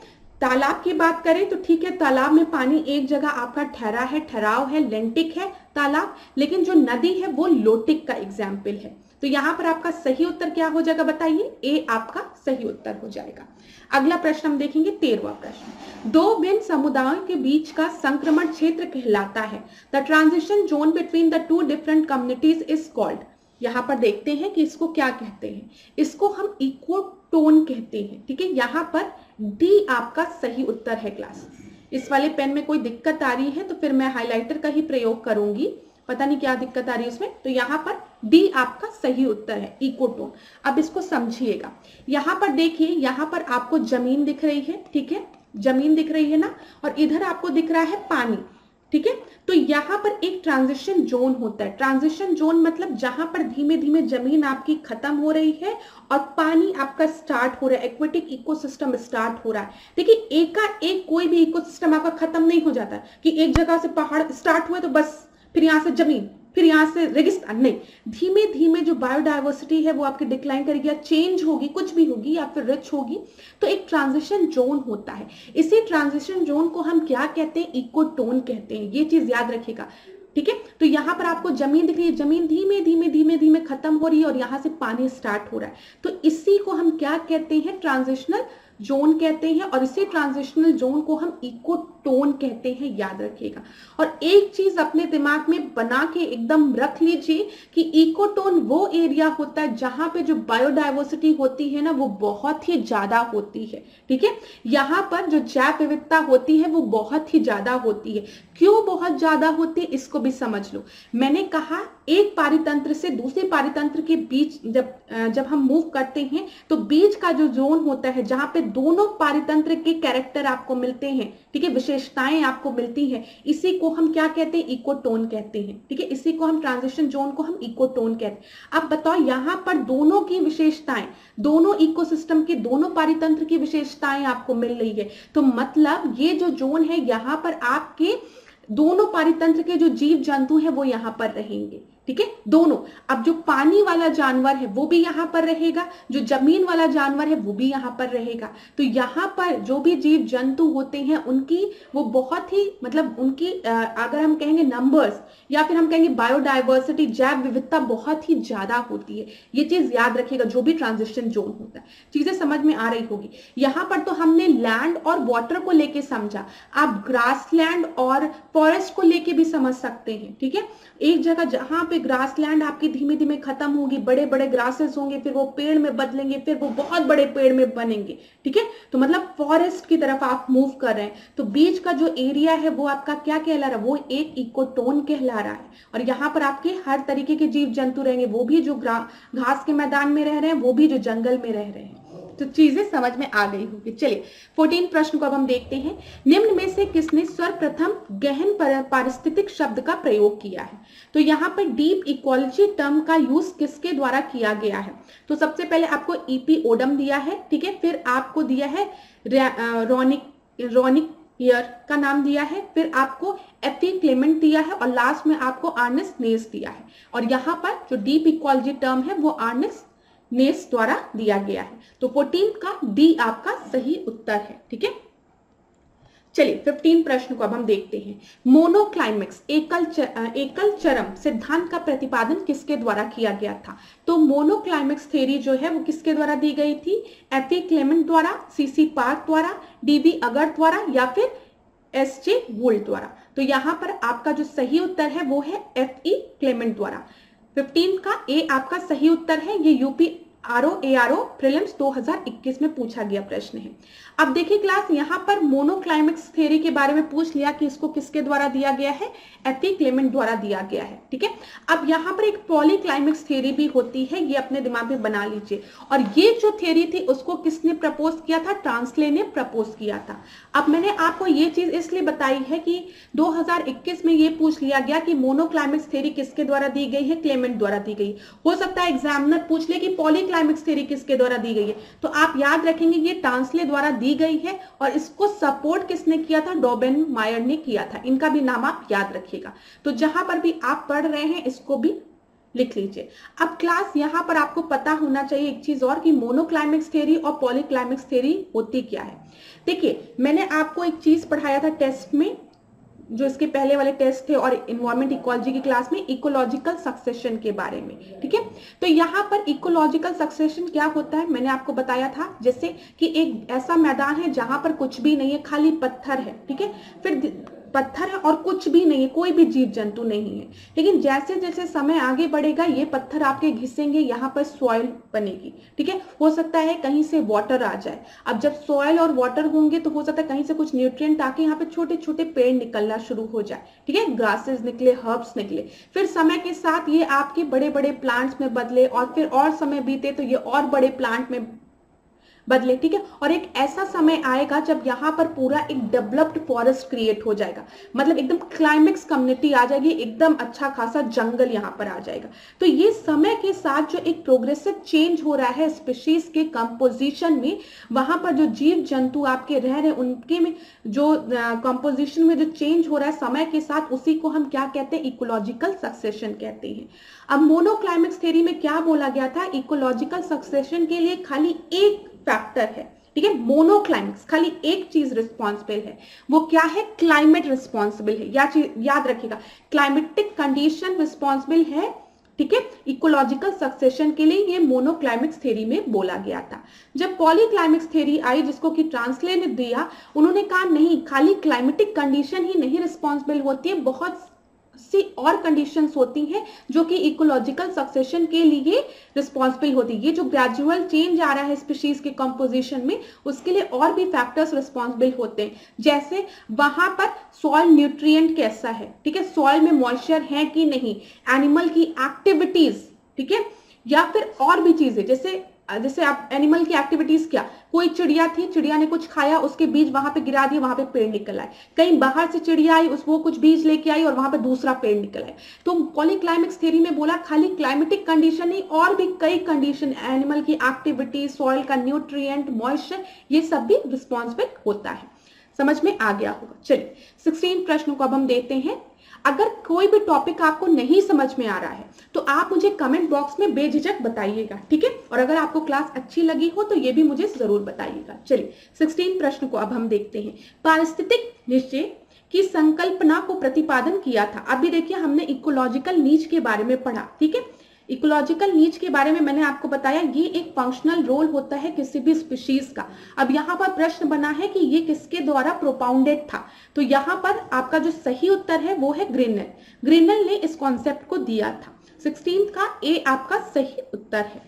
तालाब की बात करें तो ठीक है, तालाब में पानी एक जगह आपका ठहरा है, ठहराव है, लेंटिक है तालाब, लेकिन जो नदी है वो लोटिक का एग्जाम्पल है। तो यहां पर आपका सही उत्तर क्या हो जाएगा बताइए, ए आपका सही उत्तर हो जाएगा। अगला प्रश्न हम देखेंगे, 13वां प्रश्न, दो भिन्न समुदायों के बीच का संक्रमण क्षेत्र कहलाता है। The transition zone between the two different communities is called. यहां पर देखते हैं कि इसको क्या कहते हैं, इसको हम इकोटोन कहते हैं। ठीक है, यहां पर डी आपका सही उत्तर है क्लास। इस वाले पेन में कोई दिक्कत आ रही है तो फिर मैं हाइलाइटर का ही प्रयोग करूंगी, पता नहीं क्या दिक्कत आ रही है उसमें। तो यहाँ पर डी आपका सही उत्तर है, इकोटोन। अब इसको समझिएगा, यहाँ पर देखिए, यहाँ पर आपको जमीन दिख रही है, ठीक है, जमीन दिख रही है ना, और इधर आपको दिख रहा है पानी। ठीक है, तो यहाँ पर एक ट्रांजिशन जोन होता है। ट्रांजिशन जोन मतलब जहां पर धीमे धीमे जमीन आपकी खत्म हो रही है और पानी आपका स्टार्ट हो रहा है, एक्वेटिक इकोसिस्टम स्टार्ट हो रहा है। देखिए एक कोई भी इकोसिस्टम आपका खत्म नहीं हो जाता कि एक जगह से पहाड़ स्टार्ट हुए तो बस फिर यहाँ से जमीन, फिर यहाँ से रेगिस्तान, नहीं, धीमे धीमे जो बायोडाइवर्सिटी है वो आपकी डिक्लाइन करेगी या चेंज होगी, कुछ भी होगी, या फिर रिच होगी, तो एक ट्रांजिशन जोन होता है। इसी ट्रांजिशन जोन को हम क्या कहते हैं, इकोटोन कहते हैं। ये चीज याद रखिएगा। ठीक है, तो यहाँ पर आपको जमीन दिख रही है, जमीन धीमे धीमे धीमे धीमे खत्म हो रही है और यहाँ से पानी स्टार्ट हो रहा है, तो इसी को हम क्या कहते हैं, ट्रांजिशनल जोन कहते हैं, और इसी ट्रांजिशनल जोन को हम इकोटोन कहते हैं, याद रखिएगा। और एक चीज अपने दिमाग में बना के एकदम रख लीजिए कि इकोटोन वो एरिया होता है जहां पे जो बायोडाइवर्सिटी होती है ना वो बहुत ही ज्यादा होती है। ठीक है, यहाँ पर जो जैव विविधता होती है वो बहुत ही ज्यादा होती है। क्यों बहुत ज्यादा होती है इसको भी समझ लो। मैंने कहा एक पारितंत्र से दूसरे पारितंत्र के बीच जब हम मूव करते हैं तो बीच का जो जोन होता है जहां पे दोनों पारितंत्र के कैरेक्टर आपको मिलते हैं, ठीक है, विशेषताएं आपको मिलती हैं, इसी को हम क्या कहते हैं, इकोटोन कहते हैं, ठीक है, इसी को हम ट्रांजिशन जोन को हम इकोटोन कहते हैं। अब बताओ यहाँ पर दोनों की विशेषताएं, दोनों इकोसिस्टम के दोनों पारितंत्र की विशेषताएं आपको मिल रही है, तो मतलब ये जो जोन है यहाँ पर आपके दोनों पारितंत्र के जो जीव जंतु है वो यहाँ पर रहेंगे, ठीक है, दोनों। अब जो पानी वाला जानवर है वो भी यहाँ पर रहेगा, जो जमीन वाला जानवर है वो भी यहाँ पर रहेगा। तो यहाँ पर जो भी जीव जंतु होते हैं उनकी वो बहुत ही मतलब उनकी अगर हम कहेंगे नंबर्स या फिर हम कहेंगे बायोडाइवर्सिटी, जैव विविधता बहुत ही ज्यादा होती है। ये चीज याद रखिएगा जो भी ट्रांजिशन जोन होता है। चीजें समझ में आ रही होगी। यहाँ पर तो हमने लैंड और वाटर को लेके समझा, आप ग्रासलैंड और फॉरेस्ट को लेके भी समझ सकते हैं, ठीक है। एक जगह जहां पे ग्रासलैंड आपकी धीमे धीमे खत्म होगी, बड़े बड़े ग्रासेस होंगे, फिर वो पेड़ में बदलेंगे, फिर वो बहुत बड़े पेड़ में बनेंगे, ठीक है। तो मतलब फॉरेस्ट की तरफ आप मूव कर रहे हैं, तो बीच का जो एरिया है वो आपका क्या कहला रहा है, वो एक इकोटोन कहला रहा है। और यहाँ पर आपके हर तरीके के जीव जंतु रहेंगे, वो भी जो घास के मैदान में रह रहे हैं, वो भी जो जंगल में रह रहे हैं। तो चीजें समझ में आ गई होगी। चलिए 14 प्रश्न को अब हम देखते हैं। निम्न में से किसने सर्वप्रथम गहन पारिस्थितिक शब्द का प्रयोग किया है? तो यहाँ पर डीप इकोलॉजी टर्म का यूज किसके द्वारा किया गया है? तो सबसे पहले आपको ईपी ओडम दिया है, ठीक है, फिर आपको दिया है रोनिक ईयर का नाम दिया है, फिर आपको एफी क्लेमेंट दिया है, और लास्ट में आपको अर्नेस्ट नेस दिया है। और यहाँ पर जो डीप इकोलॉजी टर्म है वो अर्नेस्ट नेस द्वारा दिया गया है। तो 14 का डी आपका सही उत्तर है, ठीक है। चलिए 15 प्रश्न को अब हम देखते हैं। मोनोक्लाइमेक्स एकल चरम सिद्धांत का प्रतिपादन किसके द्वारा किया गया था? तो मोनोक्लाइमेक्स थ्योरी जो है वो किसके द्वारा दी गई थी? एफई क्लेमेंट द्वारा, सीसी पार्क द्वारा, डीबी अगर द्वारा, या फिर एसजे वुल्ट द्वारा? तो यहाँ पर आपका जो सही उत्तर है वो है एफई क्लेमेंट द्वारा। 15 का ए आपका सही उत्तर है। ये यूपी ARO प्रीलिम्स 2021 में पूछा गया प्रश्न है। अब देखिए क्लास, यहाँ पर मोनोक्लाइमेक्स थ्योरी के बारे में पूछ लिया कि इसको किसके द्वारा दिया गया है? एफई क्लेमेंट द्वारा दिया गया है, ठीक है। अब यहाँ पर एक पॉलीक्लाइमेक्स थ्योरी भी होती है, ये अपने दिमाग में बना लीजिए। और ये जो थ्योरी थी उसको किसने प्रपोज किया था? ट्रांसले ने प्रपोज किया था। अब मैंने आपको ये चीज इसलिए बताई है कि 2021 में ये पूछ लिया गया कि मोनोक्लाइमेक्स थ्योरी किसके द्वारा दी गई है? क्लेमेंट द्वारा दी गई। हो सकता है एग्जामिनर पूछ ले कि पॉलीक्लाइमेक्स थ्योरी किसके द्वारा दी गई है, तो आप याद रखेंगे ये ट्रांसले द्वारा दी गई है, और इसको सपोर्ट किसने किया था? डोबेनमायर ने किया था। इनका भी नाम आप याद रखिएगा। तो जहां पर भी आप पढ़ रहे हैं इसको भी लिख लीजिए। अब क्लास यहाँ पर आपको पता होना चाहिए एक चीज और, कि मोनोक्लाइमेक्स थ्योरी और पॉलीक्लाइमेक्स थ्योरी होती क्या है। देखिए मैंने आपको एक चीज पढ़ाया था टेस्ट में, जो इसके पहले वाले टेस्ट थे, और इन्वायरमेंट इकोलॉजी की क्लास में इकोलॉजिकल सक्सेशन के बारे में, ठीक है। तो यहाँ पर इकोलॉजिकल सक्सेशन क्या होता है मैंने आपको बताया था, जैसे कि एक ऐसा मैदान है जहां पर कुछ भी नहीं है, खाली पत्थर है, ठीक है, फिर पत्थर है और कुछ भी नहीं है, कोई भी जीव जंतु नहीं है। लेकिन जैसे जैसे समय आगे बढ़ेगा ये पत्थर आपके घिसेंगे, यहाँ पर सॉइल बनेगी, ठीक है। हो सकता है कहीं से वाटर आ जाए। अब जब सॉइल और वाटर होंगे तो हो सकता है कहीं से कुछ न्यूट्रिएंट आके यहाँ पे छोटे छोटे पेड़ निकलना शुरू हो जाए, ठीक है, ग्रासेस निकले, हर्ब्स निकले, फिर समय के साथ ये आपके बड़े बड़े प्लांट्स में बदले, और फिर और समय बीते तो ये और बड़े प्लांट में बदले, ठीक है। और एक ऐसा समय आएगा जब यहाँ पर पूरा एक डेवलप्ड फॉरेस्ट क्रिएट हो जाएगा, मतलब एकदम क्लाइमेक्स कम्युनिटी आ जाएगी, एकदम अच्छा खासा जंगल यहाँ पर आ जाएगा। तो ये समय के साथ जो एक प्रोग्रेसिव चेंज हो रहा है स्पीशीज के कंपोजिशन में, वहां पर जो जीव जंतु आपके रह रहे हैं उनके में जो कंपोजिशन में जो चेंज हो रहा है समय के साथ, उसी को हम क्या कहते हैं? इकोलॉजिकल सक्सेशन कहते हैं। अब मोनोक्लाइमेक्स थ्योरी में क्या बोला गया था? इकोलॉजिकल सक्सेशन के लिए खाली एक फैक्टर है, ठीक है, मोनोक्लाइमेक्स, खाली एक चीज रिस्पॉन्सिबल है। वो क्या है? क्लाइमेट रिस्पॉन्सिबल है। याद रखिएगा, क्लाइमेटिक कंडीशन रिस्पॉन्सिबल है, ठीक है, इकोलॉजिकल सक्सेशन के लिए। ये मोनोक्लाइमेक्स थ्योरी में बोला गया था। जब पॉलीक्लाइमेक्स थ्योरी आई, जिसको कि ट्रांसले ने दिया, उन्होंने कहा नहीं, खाली क्लाइमेटिक कंडीशन ही नहीं रिस्पॉन्सिबल होती है, बहुत सी और कंडीशंस होती हैं जो कि इकोलॉजिकल सक्सेशन के लिए रिस्पॉन्सिबल होती है। ये जो ग्रेजुअल चेंज आ रहा है स्पीशीज के कंपोजिशन में, उसके लिए और भी फैक्टर्स रिस्पॉन्सिबल होते हैं, जैसे वहां पर सॉइल न्यूट्रिएंट कैसा है, ठीक है, सॉइल में मॉइस्चर है कि नहीं, एनिमल की एक्टिविटीज, ठीक है, या फिर और भी चीजें, जैसे जैसे आप एनिमल की एक्टिविटीज क्या, कोई चिड़िया थी, चिड़िया ने कुछ खाया, उसके बीज वहां पे गिरा दिए, वहां पे पेड़ निकल आए। कहीं बाहर से चिड़िया आई, वो कुछ बीज लेके आई और वहां पे दूसरा पेड़ निकल आए। तो पॉलीक्लाइमेक्स थ्योरी में बोला खाली क्लाइमेटिक कंडीशन नहीं, और भी कई कंडीशन, एनिमल की एक्टिविटी, सॉइल का न्यूट्रिएंट, मॉइस्चर, ये सब भी रिस्पॉन्सिबल होता है। समझ में आ गया होगा। चलिए 16 प्रश्नों को अब हम देते हैं। अगर कोई भी टॉपिक आपको नहीं समझ में आ रहा है तो आप मुझे कमेंट बॉक्स में बेझिझक बताइएगा, ठीक है। और अगर आपको क्लास अच्छी लगी हो तो ये भी मुझे जरूर बताइएगा। चलिए 16 प्रश्न को अब हम देखते हैं। पारिस्थितिक निश्चय की संकल्पना को प्रतिपादन किया था। अभी देखिए हमने इकोलॉजिकल नीच के बारे में पढ़ा, ठीक है। इकोलॉजिकल नीच के बारे में मैंने आपको बताया, ये एक फंक्शनल रोल होता है किसी भी स्पीशीज का। अब यहाँ पर प्रश्न बना है कि ये किसके द्वारा प्रोपाउंडेड था, तो यहाँ पर आपका जो सही उत्तर है वो है ग्रिनल। ग्रिनल ने इस कॉन्सेप्ट को दिया था। 16 का ए आपका सही उत्तर है।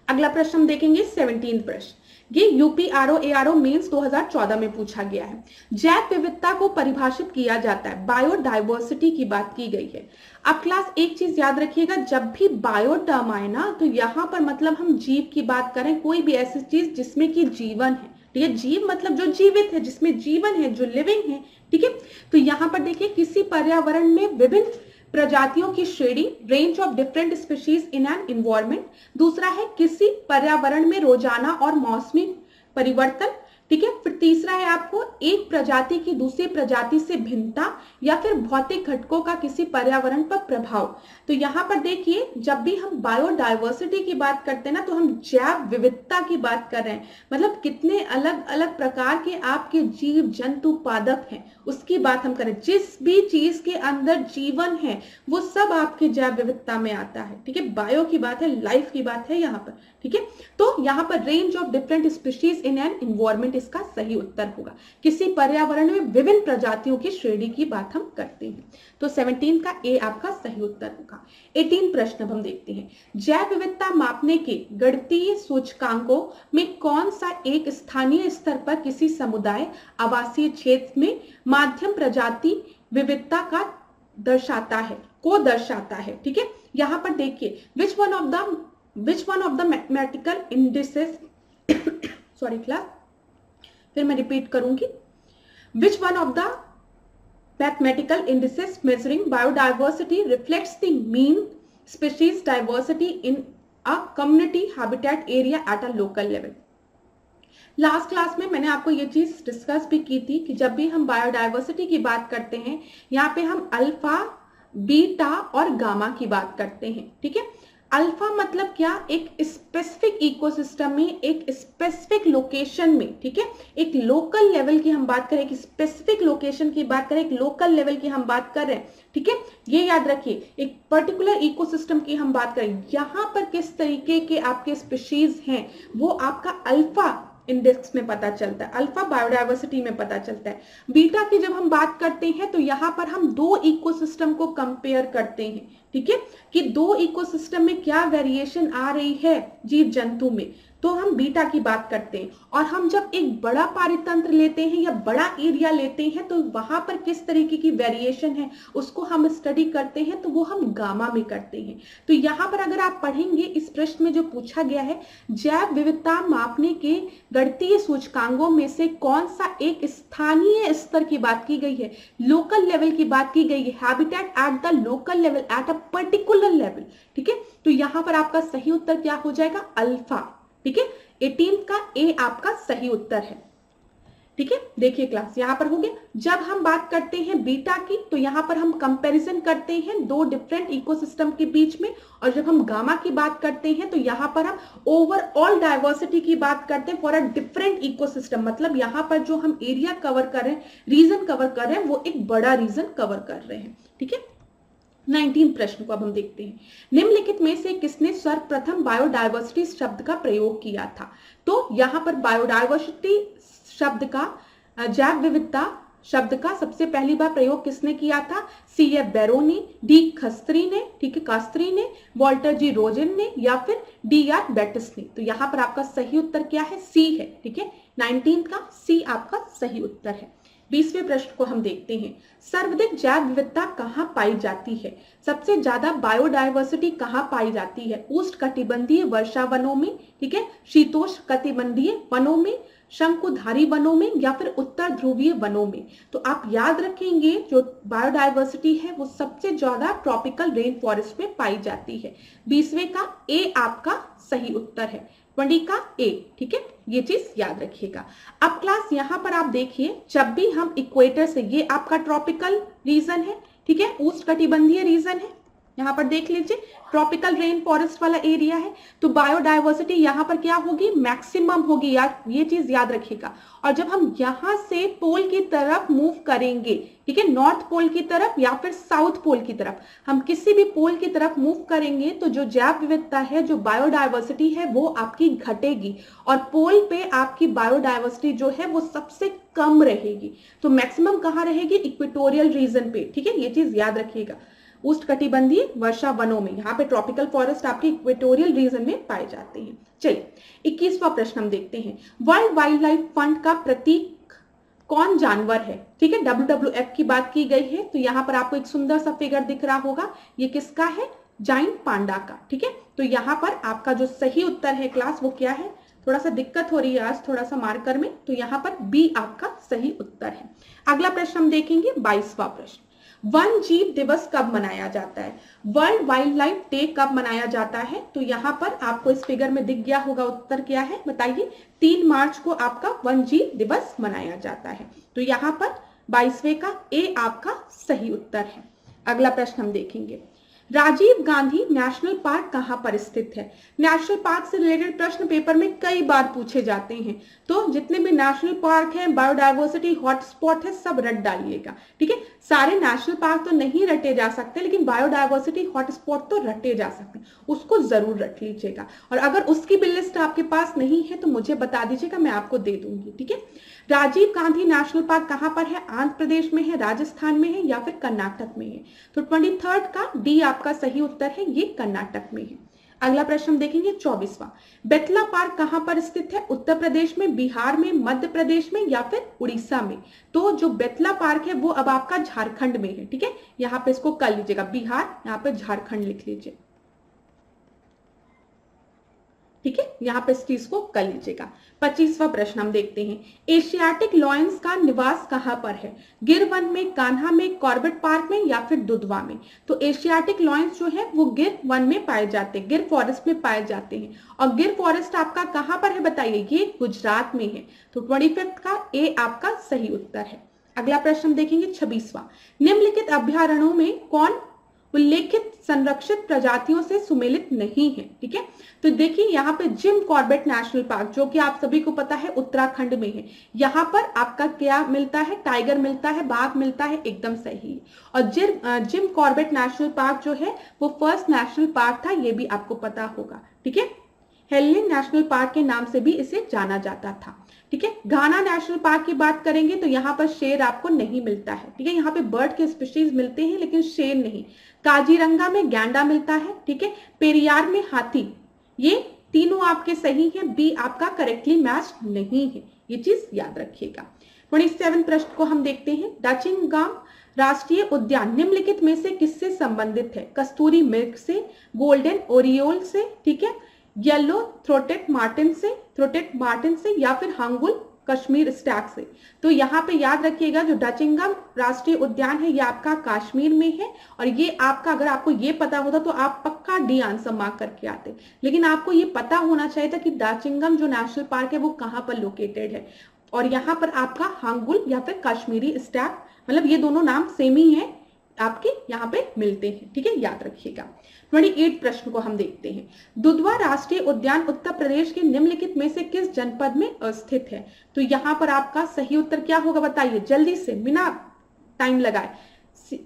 अगला प्रश्न हम देखेंगे 17 प्रश्न। ये यूपीआरओ एआरओ मेंस 2014 में पूछा गया है। जैव विविधता को परिभाषित किया जाता है, बायोडाइवर्सिटी की बात की गई है। अब क्लास एक चीज याद रखिएगा, जब भी बायो टर्म आए ना तो यहाँ पर मतलब हम जीव की बात करें, कोई भी ऐसी चीज जिसमें कि जीवन है, ठीक है। जीव मतलब जो जीवित है, जिसमें जीवन है, जो लिविंग है, ठीक है। तो यहाँ पर देखिए किसी पर्यावरण में विभिन्न प्रजातियों की श्रेणी, range of different species in an environment. दूसरा है किसी पर्यावरण में रोजाना और मौसमी परिवर्तन, ठीक है। फिर तीसरा है आपको एक प्रजाति की दूसरी प्रजाति से भिन्नता, या फिर भौतिक घटकों का किसी पर्यावरण पर प्रभाव। तो यहाँ पर देखिए जब भी हम बायोडाइवर्सिटी की बात करते हैं ना तो हम जैव विविधता की बात कर रहे हैं, मतलब कितने अलग अलग प्रकार के आपके जीव जंतु पादप हैं उसकी बात हम करें। जिस भी चीज के अंदर जीवन है वो सब आपके जैव विविधता में आता है, ठीक है। बायो की बात है, लाइफ की बात है यहाँ पर, ठीक है। तो यहाँ पर range of different species in an environment इसका सही उत्तर होगा। किसी पर्यावरण में विभिन्न प्रजातियों की श्रेणी की बात हम करते हैं, तो 17 का ए आपका सही उत्तर होगा। 18 प्रश्न अब हम देखते हैं। जैव विविधता मापने के गणितीय सूचकांकों में कौन सा एक स्थानीय स्तर पर किसी समुदाय, आवासीय क्षेत्र में माध्यम प्रजाति विविधता का दर्शाता है, ठीक है। यहाँ पर देखिए which one of the mathematical indices sorry class, फिर मैं रिपीट करूंगी। Which one of the mathematical indices measuring biodiversity reflects the mean species diversity in a community habitat area at a local level. Last class में मैंने आपको ये चीज डिस्कस भी की थी कि जब भी हम बायोडाइवर्सिटी की बात करते हैं यहाँ पे हम अल्फा, बीटा और गामा की बात करते हैं, ठीक है। अल्फा मतलब क्या, एक स्पेसिफिक इकोसिस्टम में, एक स्पेसिफिक लोकेशन में, ठीक है। एक लोकल लेवल की हम बात करें, एक स्पेसिफिक लोकेशन की बात करें, एक लोकल लेवल की हम बात कर रहे हैं, ठीक है। ये याद रखिए, एक पर्टिकुलर इकोसिस्टम की हम बात करें, यहाँ पर किस तरीके के आपके स्पीशीज हैं वो आपका अल्फा इंडेक्स में पता चलता है, अल्फा बायोडाइवर्सिटी में पता चलता है। बीटा की जब हम बात करते हैं तो यहाँ पर हम दो इकोसिस्टम को कंपेयर करते हैं, ठीक है, कि दो इकोसिस्टम में क्या वेरिएशन आ रही है जीव जंतु में, तो हम बीटा की बात करते हैं। और हम जब एक बड़ा पारितंत्र लेते हैं या बड़ा एरिया लेते हैं तो वहां पर किस तरीके की वेरिएशन है उसको हम स्टडी करते हैं, तो वो हम गामा में करते हैं। तो यहाँ पर अगर आप पढ़ेंगे इस प्रश्न में जो पूछा गया है, जैव विविधता मापने के गणितीय सूचकांकों में से कौन सा एक स्थानीय स्तर की बात की गई है, लोकल लेवल की बात की गई है, habitat at the local level, at a particular level, ठीक है। तो यहाँ पर आपका सही उत्तर क्या हो जाएगा, अल्फा, ठीक है। 18 का ए आपका सही उत्तर है, ठीक है। देखिए क्लास यहाँ पर हो गया। जब हम बात करते हैं बीटा की तो यहाँ पर हम कंपैरिजन करते हैं दो डिफरेंट इकोसिस्टम के बीच में, और जब हम गामा की बात करते हैं तो यहाँ पर हम ओवरऑल डाइवर्सिटी की बात करते हैं फॉर अ डिफरेंट इकोसिस्टम। मतलब यहाँ पर जो हम एरिया कवर कर रहे हैं, रीजन कवर कर रहे हैं, वो एक बड़ा रीजन कवर कर रहे हैं, ठीक है। 19 प्रश्न को अब हम देखते हैं। निम्नलिखित में से किसने सर्वप्रथम बायोडाइवर्सिटी शब्द का प्रयोग किया था? तो यहाँ पर बायोडाइवर्सिटी शब्द का, जैव विविधता शब्द का सबसे पहली बार प्रयोग किसने किया था? C.F. बैरो ने, डी खस्त्री ने, ठीक है, कास्त्री ने, वॉल्टर जी रोजन ने, या फिर D.R. बेटिस ने। तो यहाँ पर आपका सही उत्तर क्या है? सी है, ठीक है। 19 का सी आपका सही उत्तर है। 20वें प्रश्न को हम देखते हैं, सर्वाधिक जैव विविधता कहाँ पाई जाती है? सबसे ज्यादा बायोडायवर्सिटी कहाँ पाई जाती है? उष्णकटिबंधीय वर्षा वनों में, ठीक है, शीतोष्ण कटिबंधीय वनों में, शंकुधारी वनों में, या फिर उत्तर ध्रुवीय वनों में? तो आप याद रखेंगे जो बायोडायवर्सिटी है वो सबसे ज्यादा ट्रॉपिकल रेन फॉरेस्ट में पाई जाती है। 20वें का ए आपका सही उत्तर है, 20 का ए, ठीक है, ये चीज याद रखिएगा। अब क्लास यहां पर आप देखिए, जब भी हम इक्वेटर से, ये आपका ट्रॉपिकल रीजन है, ठीक है, उष्णकटिबंधीय रीजन है, यहां पर देख लीजिए ट्रॉपिकल रेन फॉरेस्ट वाला एरिया है, तो बायोडायवर्सिटी यहां पर क्या होगी? मैक्सिमम होगी, यार ये चीज याद रखिएगा। और जब हम यहां से पोल की तरफ मूव करेंगे, ठीक है, नॉर्थ पोल की तरफ या फिर साउथ पोल की तरफ, हम किसी भी पोल की तरफ मूव करेंगे तो जो जैव विविधता है, जो बायोडायवर्सिटी है, वो आपकी घटेगी और पोल पे आपकी बायोडायवर्सिटी जो है वो सबसे कम रहेगी। तो मैक्सिमम कहाँ रहेगी? इक्वेटोरियल रीजन पे, ठीक है, ये चीज याद रखिएगा, उष्णकटिबंधीय वर्षा वनों में। यहाँ पे ट्रॉपिकल फॉरेस्ट आपके इक्वेटोरियल रीजन में पाए जाते हैं। चलिए 21वां प्रश्न हम देखते हैं, वर्ल्ड वाइल्ड लाइफ फंड का प्रतीक कौन जानवर है? ठीक है, WWF की बात की गई है, तो यहाँ पर आपको एक सुंदर सा फिगर दिख रहा होगा, ये किसका है? जाइंट पांडा का, ठीक है। तो यहाँ पर आपका जो सही उत्तर है क्लास वो क्या है? थोड़ा सा दिक्कत हो रही है आज थोड़ा सा मार्कर में, तो यहाँ पर बी आपका सही उत्तर है। अगला प्रश्न हम देखेंगे 22वां प्रश्न, वन जीव दिवस कब मनाया जाता है? वर्ल्ड वाइल्ड लाइफ डे कब मनाया जाता है? तो यहाँ पर आपको इस फिगर में दिख गया होगा, उत्तर क्या है बताइए? 3 मार्च को आपका वन जीव दिवस मनाया जाता है। तो यहाँ पर 22वें का ए आपका सही उत्तर है। अगला प्रश्न हम देखेंगे, राजीव गांधी नेशनल पार्क कहां पर स्थित है? नेशनल पार्क से रिलेटेड प्रश्न पेपर में कई बार पूछे जाते हैं, तो जितने भी नेशनल पार्क हैं, बायोडायवर्सिटी हॉटस्पॉट है, सब रट डालिएगा, ठीक है। सारे नेशनल पार्क तो नहीं रटे जा सकते, लेकिन बायोडायवर्सिटी हॉटस्पॉट तो रटे जा सकते हैं, उसको जरूर रट लीजिएगा। और अगर उसकी भी लिस्ट आपके पास नहीं है तो मुझे बता दीजिएगा, मैं आपको दे दूंगी, ठीक है। राजीव गांधी नेशनल पार्क कहां पर है? आंध्र प्रदेश में है, राजस्थान में है, या फिर कर्नाटक में है? तो 23 का डी आपका सही उत्तर है, ये कर्नाटक में है। अगला प्रश्न हम देखेंगे 24वां, बेतला पार्क कहां पर स्थित है? उत्तर प्रदेश में, बिहार में, मध्य प्रदेश में, या फिर उड़ीसा में? तो जो बेतला पार्क है वो अब आपका झारखंड में है, ठीक है। यहाँ पे इसको कर लीजिएगा, बिहार, यहाँ पे झारखंड लिख लीजिए, ठीक है, यहाँ पे इस चीज को कर लीजिएगा। 25वां प्रश्न हम देखते हैं, एशियाटिक लॉयंस का निवास कहां पर है? गिर वन में, कान्हा में, कॉर्बेट पार्क में, या फिर दुधवा में? तो एशियाटिक लॉयंस जो है वो गिर वन में पाए जाते हैं, गिर फॉरेस्ट में पाए जाते हैं। और गिर फॉरेस्ट आपका कहां पर है बताइए? ये गुजरात में है। तो 25 का ए आपका सही उत्तर है। अगला प्रश्न हम देखेंगे 26वां, निम्नलिखित अभ्यारण्यों में कौन उल्लेखित संरक्षित प्रजातियों से सुमेलित नहीं है? ठीक है, तो देखिए यहाँ पे जिम कॉर्बेट नेशनल पार्क, जो कि आप सभी को पता है उत्तराखंड में है, यहाँ पर आपका क्या मिलता है? टाइगर मिलता है, बाघ मिलता है, एकदम सही। और जिम कॉर्बेट नेशनल पार्क जो है वो फर्स्ट नेशनल पार्क था, ये भी आपको पता होगा, ठीक है। हेलिन नेशनल पार्क के नाम से भी इसे जाना जाता था, ठीक है। घाना नेशनल पार्क की बात करेंगे तो यहाँ पर शेर आपको नहीं मिलता है, ठीक है, यहाँ पे बर्ड के स्पीशीज मिलते हैं लेकिन शेर नहीं। काजीरंगा में गैंडा मिलता है, ठीक है। पेरियार में हाथी, ये तीनों आपके सही हैं, बी आपका करेक्टली मैच नहीं है, ये चीज याद रखिएगा। 27 प्रश्न को हम देखते हैं, डाचिंगगाम राष्ट्रीय उद्यान निम्नलिखित में से किससे संबंधित है? कस्तूरी मृग से, गोल्डन ओरियोल से, ठीक है, येलो थ्रोटेड मार्टिन से, या फिर हांगुल कश्मीर स्टैग से? तो यहाँ पे याद रखिएगा जो डाचिंगम राष्ट्रीय उद्यान है ये आपका कश्मीर में है, और ये आपका, अगर आपको ये पता होता तो आप पक्का डी आंसर मार्क करके आते, लेकिन आपको ये पता होना चाहिए था कि डाचिंगम जो नेशनल पार्क है वो कहाँ पर लोकेटेड है। और यहाँ पर आपका हांगुल या फिर कश्मीरी स्टैग, मतलब ये दोनों नाम सेम ही है, आपके यहाँ पे मिलते हैं, ठीक है, याद रखिएगा। 28 प्रश्न को हम देखते हैं, दुधवा राष्ट्रीय उद्यान उत्तर प्रदेश के निम्नलिखित में से किस जनपद में स्थित है? तो यहाँ पर आपका सही उत्तर क्या होगा बताइए जल्दी से, बिना टाइम लगाए।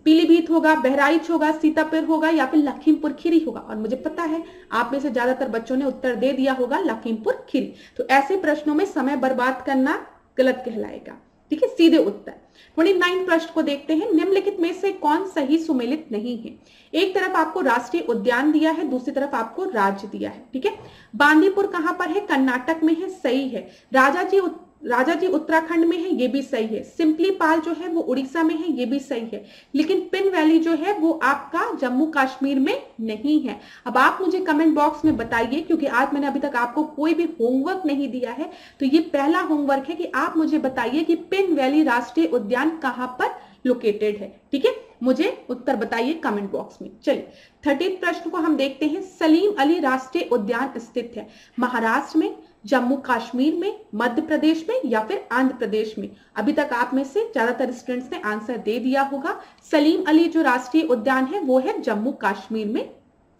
पीलीभीत होगा, बहराइच होगा, सीतापुर होगा, या फिर लखीमपुर खीरी होगा? और मुझे पता है आप में से ज्यादातर बच्चों ने उत्तर दे दिया होगा लखीमपुर खीरी। तो ऐसे प्रश्नों में समय बर्बाद करना गलत कहलाएगा, ठीक है, सीधे उत्तर। 29 प्रश्न को देखते हैं, निम्नलिखित में से कौन सही सुमेलित नहीं है? एक तरफ आपको राष्ट्रीय उद्यान दिया है, दूसरी तरफ आपको राज्य दिया है, ठीक है। बांदीपुर कहां पर है? कर्नाटक में है, सही है। राजाजी राजाजी उत्तराखंड में है, ये भी सही है। सिंपली पाल जो है वो उड़ीसा में है, ये भी सही है। लेकिन पिन वैली जो है वो आपका जम्मू कश्मीर में नहीं है। अब आप मुझे कमेंट बॉक्स में बताइए, क्योंकि आज मैंने अभी तक आपको कोई भी होमवर्क नहीं दिया है, तो ये पहला होमवर्क है कि आप मुझे बताइए कि पिन वैली राष्ट्रीय उद्यान कहां पर लोकेटेड है। ठीक है, मुझे उत्तर बताइए कमेंट बॉक्स में। चलिए 30 प्रश्न को हम देखते हैं। सलीम अली राष्ट्रीय उद्यान स्थित है महाराष्ट्र में, जम्मू कश्मीर में, मध्य प्रदेश में या फिर आंध्र प्रदेश में? अभी तक आप में से ज्यादातर स्टूडेंट्स ने आंसर दे दिया होगा। सलीम अली जो राष्ट्रीय उद्यान है वो है जम्मू कश्मीर में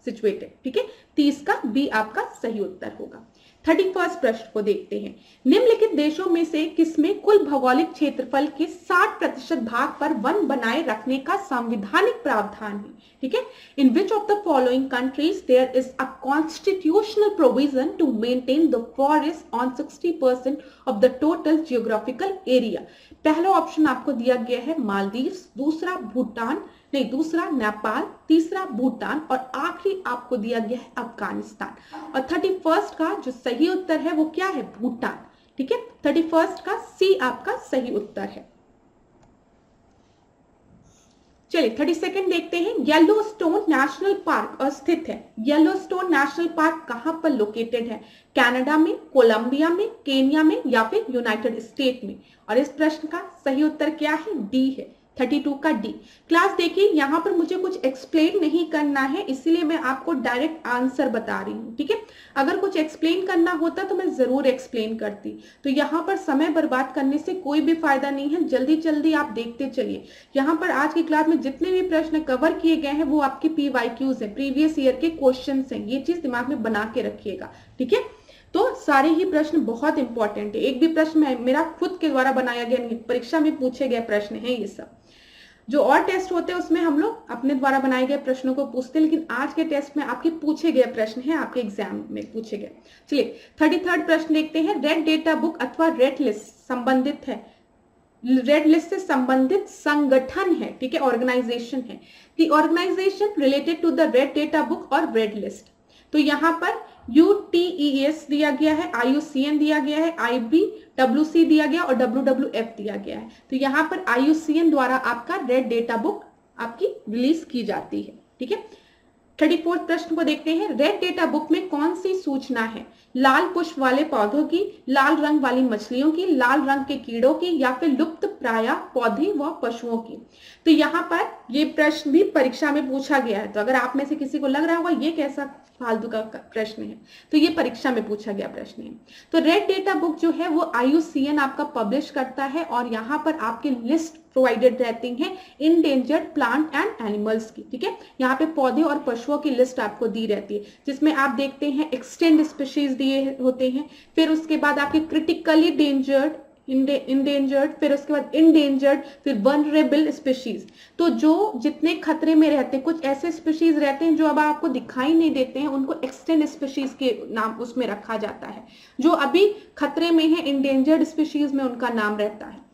सिचुएटेड। ठीक है, 30 का बी आपका सही उत्तर होगा। 31 प्रश्न को देखते हैं। निम्नलिखित देशों में से किसमें कुल भौगोलिक क्षेत्रफल के 60% भाग पर वन बनाए रखने का संवैधानिक प्रावधान है? ठीक है, in which of the following countries there is a constitutional provision to maintain the forest on 60% of the total geographical area? पहला ऑप्शन आपको दिया गया है मालदीव, दूसरा भूटान, नहीं दूसरा नेपाल, तीसरा भूटान और आखिरी आपको दिया गया है अफगानिस्तान। और 31 का जो सही उत्तर है वो क्या है? भूटान। ठीक है, 31 का सी आपका सही उत्तर है। चलिए 32 देखते हैं। येलोस्टोन नेशनल पार्क स्थित है। येलोस्टोन नेशनल पार्क कहां पर लोकेटेड है? कनाडा में, कोलंबिया में, केनिया में या फिर यूनाइटेड स्टेट में? और इस प्रश्न का सही उत्तर क्या है? डी है, 32 का डी। क्लास देखिए, यहां पर मुझे कुछ एक्सप्लेन नहीं करना है, इसीलिए मैं आपको डायरेक्ट आंसर बता रही हूं। ठीक है, अगर कुछ एक्सप्लेन करना होता तो मैं जरूर एक्सप्लेन करती। तो यहाँ पर समय बर्बाद करने से कोई भी फायदा नहीं है, जल्दी जल्दी आप देखते चलिए। यहाँ पर आज की क्लास में जितने भी प्रश्न कवर किए गए हैं वो आपके PYQs है, प्रीवियस ईयर के क्वेश्चन हैं। ये चीज दिमाग में बना के रखिएगा। ठीक है, तो सारे ही प्रश्न बहुत इंपॉर्टेंट है। एक भी प्रश्न मेरा खुद के द्वारा बनाया गया नहीं, परीक्षा में पूछे गए प्रश्न है ये सब। जो और टेस्ट होते हैं उसमें हम लोग अपने द्वारा बनाए गए प्रश्नों को पूछते हैं, लेकिन आज के टेस्ट में आपके पूछे गए प्रश्न हैं, आपके एग्जाम में पूछे गए। चलिए 33 प्रश्न देखते हैं। रेड डेटा बुक अथवा रेड लिस्ट संबंधित है, रेड लिस्ट से संबंधित संगठन है। ठीक है, ऑर्गेनाइजेशन है। The organisation related to the red data book और रेड लिस्ट, तो यहाँ पर UTES दिया गया है, IUCN दिया गया है, IBWC दिया गया और WWF दिया गया है। तो यहाँ पर IUCN द्वारा आपका रेड डेटा बुक आपकी रिलीज की जाती है। ठीक है, 34 प्रश्न को देखते हैं। रेड डेटा बुक में कौन सी सूचना है? लाल पुष्प वाले पौधों की, लाल रंग वाली मछलियों की, लाल रंग के कीड़ों की या फिर लुप्त प्राय पौधे व पशुओं की? तो यहाँ पर ये प्रश्न भी परीक्षा में पूछा गया है। तो अगर आप में से किसी को लग रहा होगा ये कैसा फालतू का प्रश्न है, तो ये परीक्षा में पूछा गया प्रश्न है। तो रेड डेटा बुक जो है वो IUCN आपका पब्लिश करता है और यहाँ पर आपकी लिस्ट प्रोवाइडेड रहती है इंडेंजर्ड प्लांट एंड एनिमल्स की। ठीक है, यहाँ पे पौधे और पशुओं की लिस्ट आपको दी रहती है, जिसमें आप देखते हैं एक्सटेंड स्पीशीज दिए होते हैं, फिर उसके बाद आपके क्रिटिकली डेंजर्ड, इंडेंजर्ड, फिर उसके बाद इंडेंजर्ड, फिर वनरेबल स्पीशीज। तो जो जितने खतरे में रहते हैं, कुछ ऐसे स्पीशीज रहते हैं जो अब आपको दिखाई नहीं देते हैं, उनको एक्सटेंड स्पीशीज के नाम उसमें रखा जाता है। जो अभी खतरे में है, इंडेंजर्ड स्पीशीज में उनका नाम रहता है।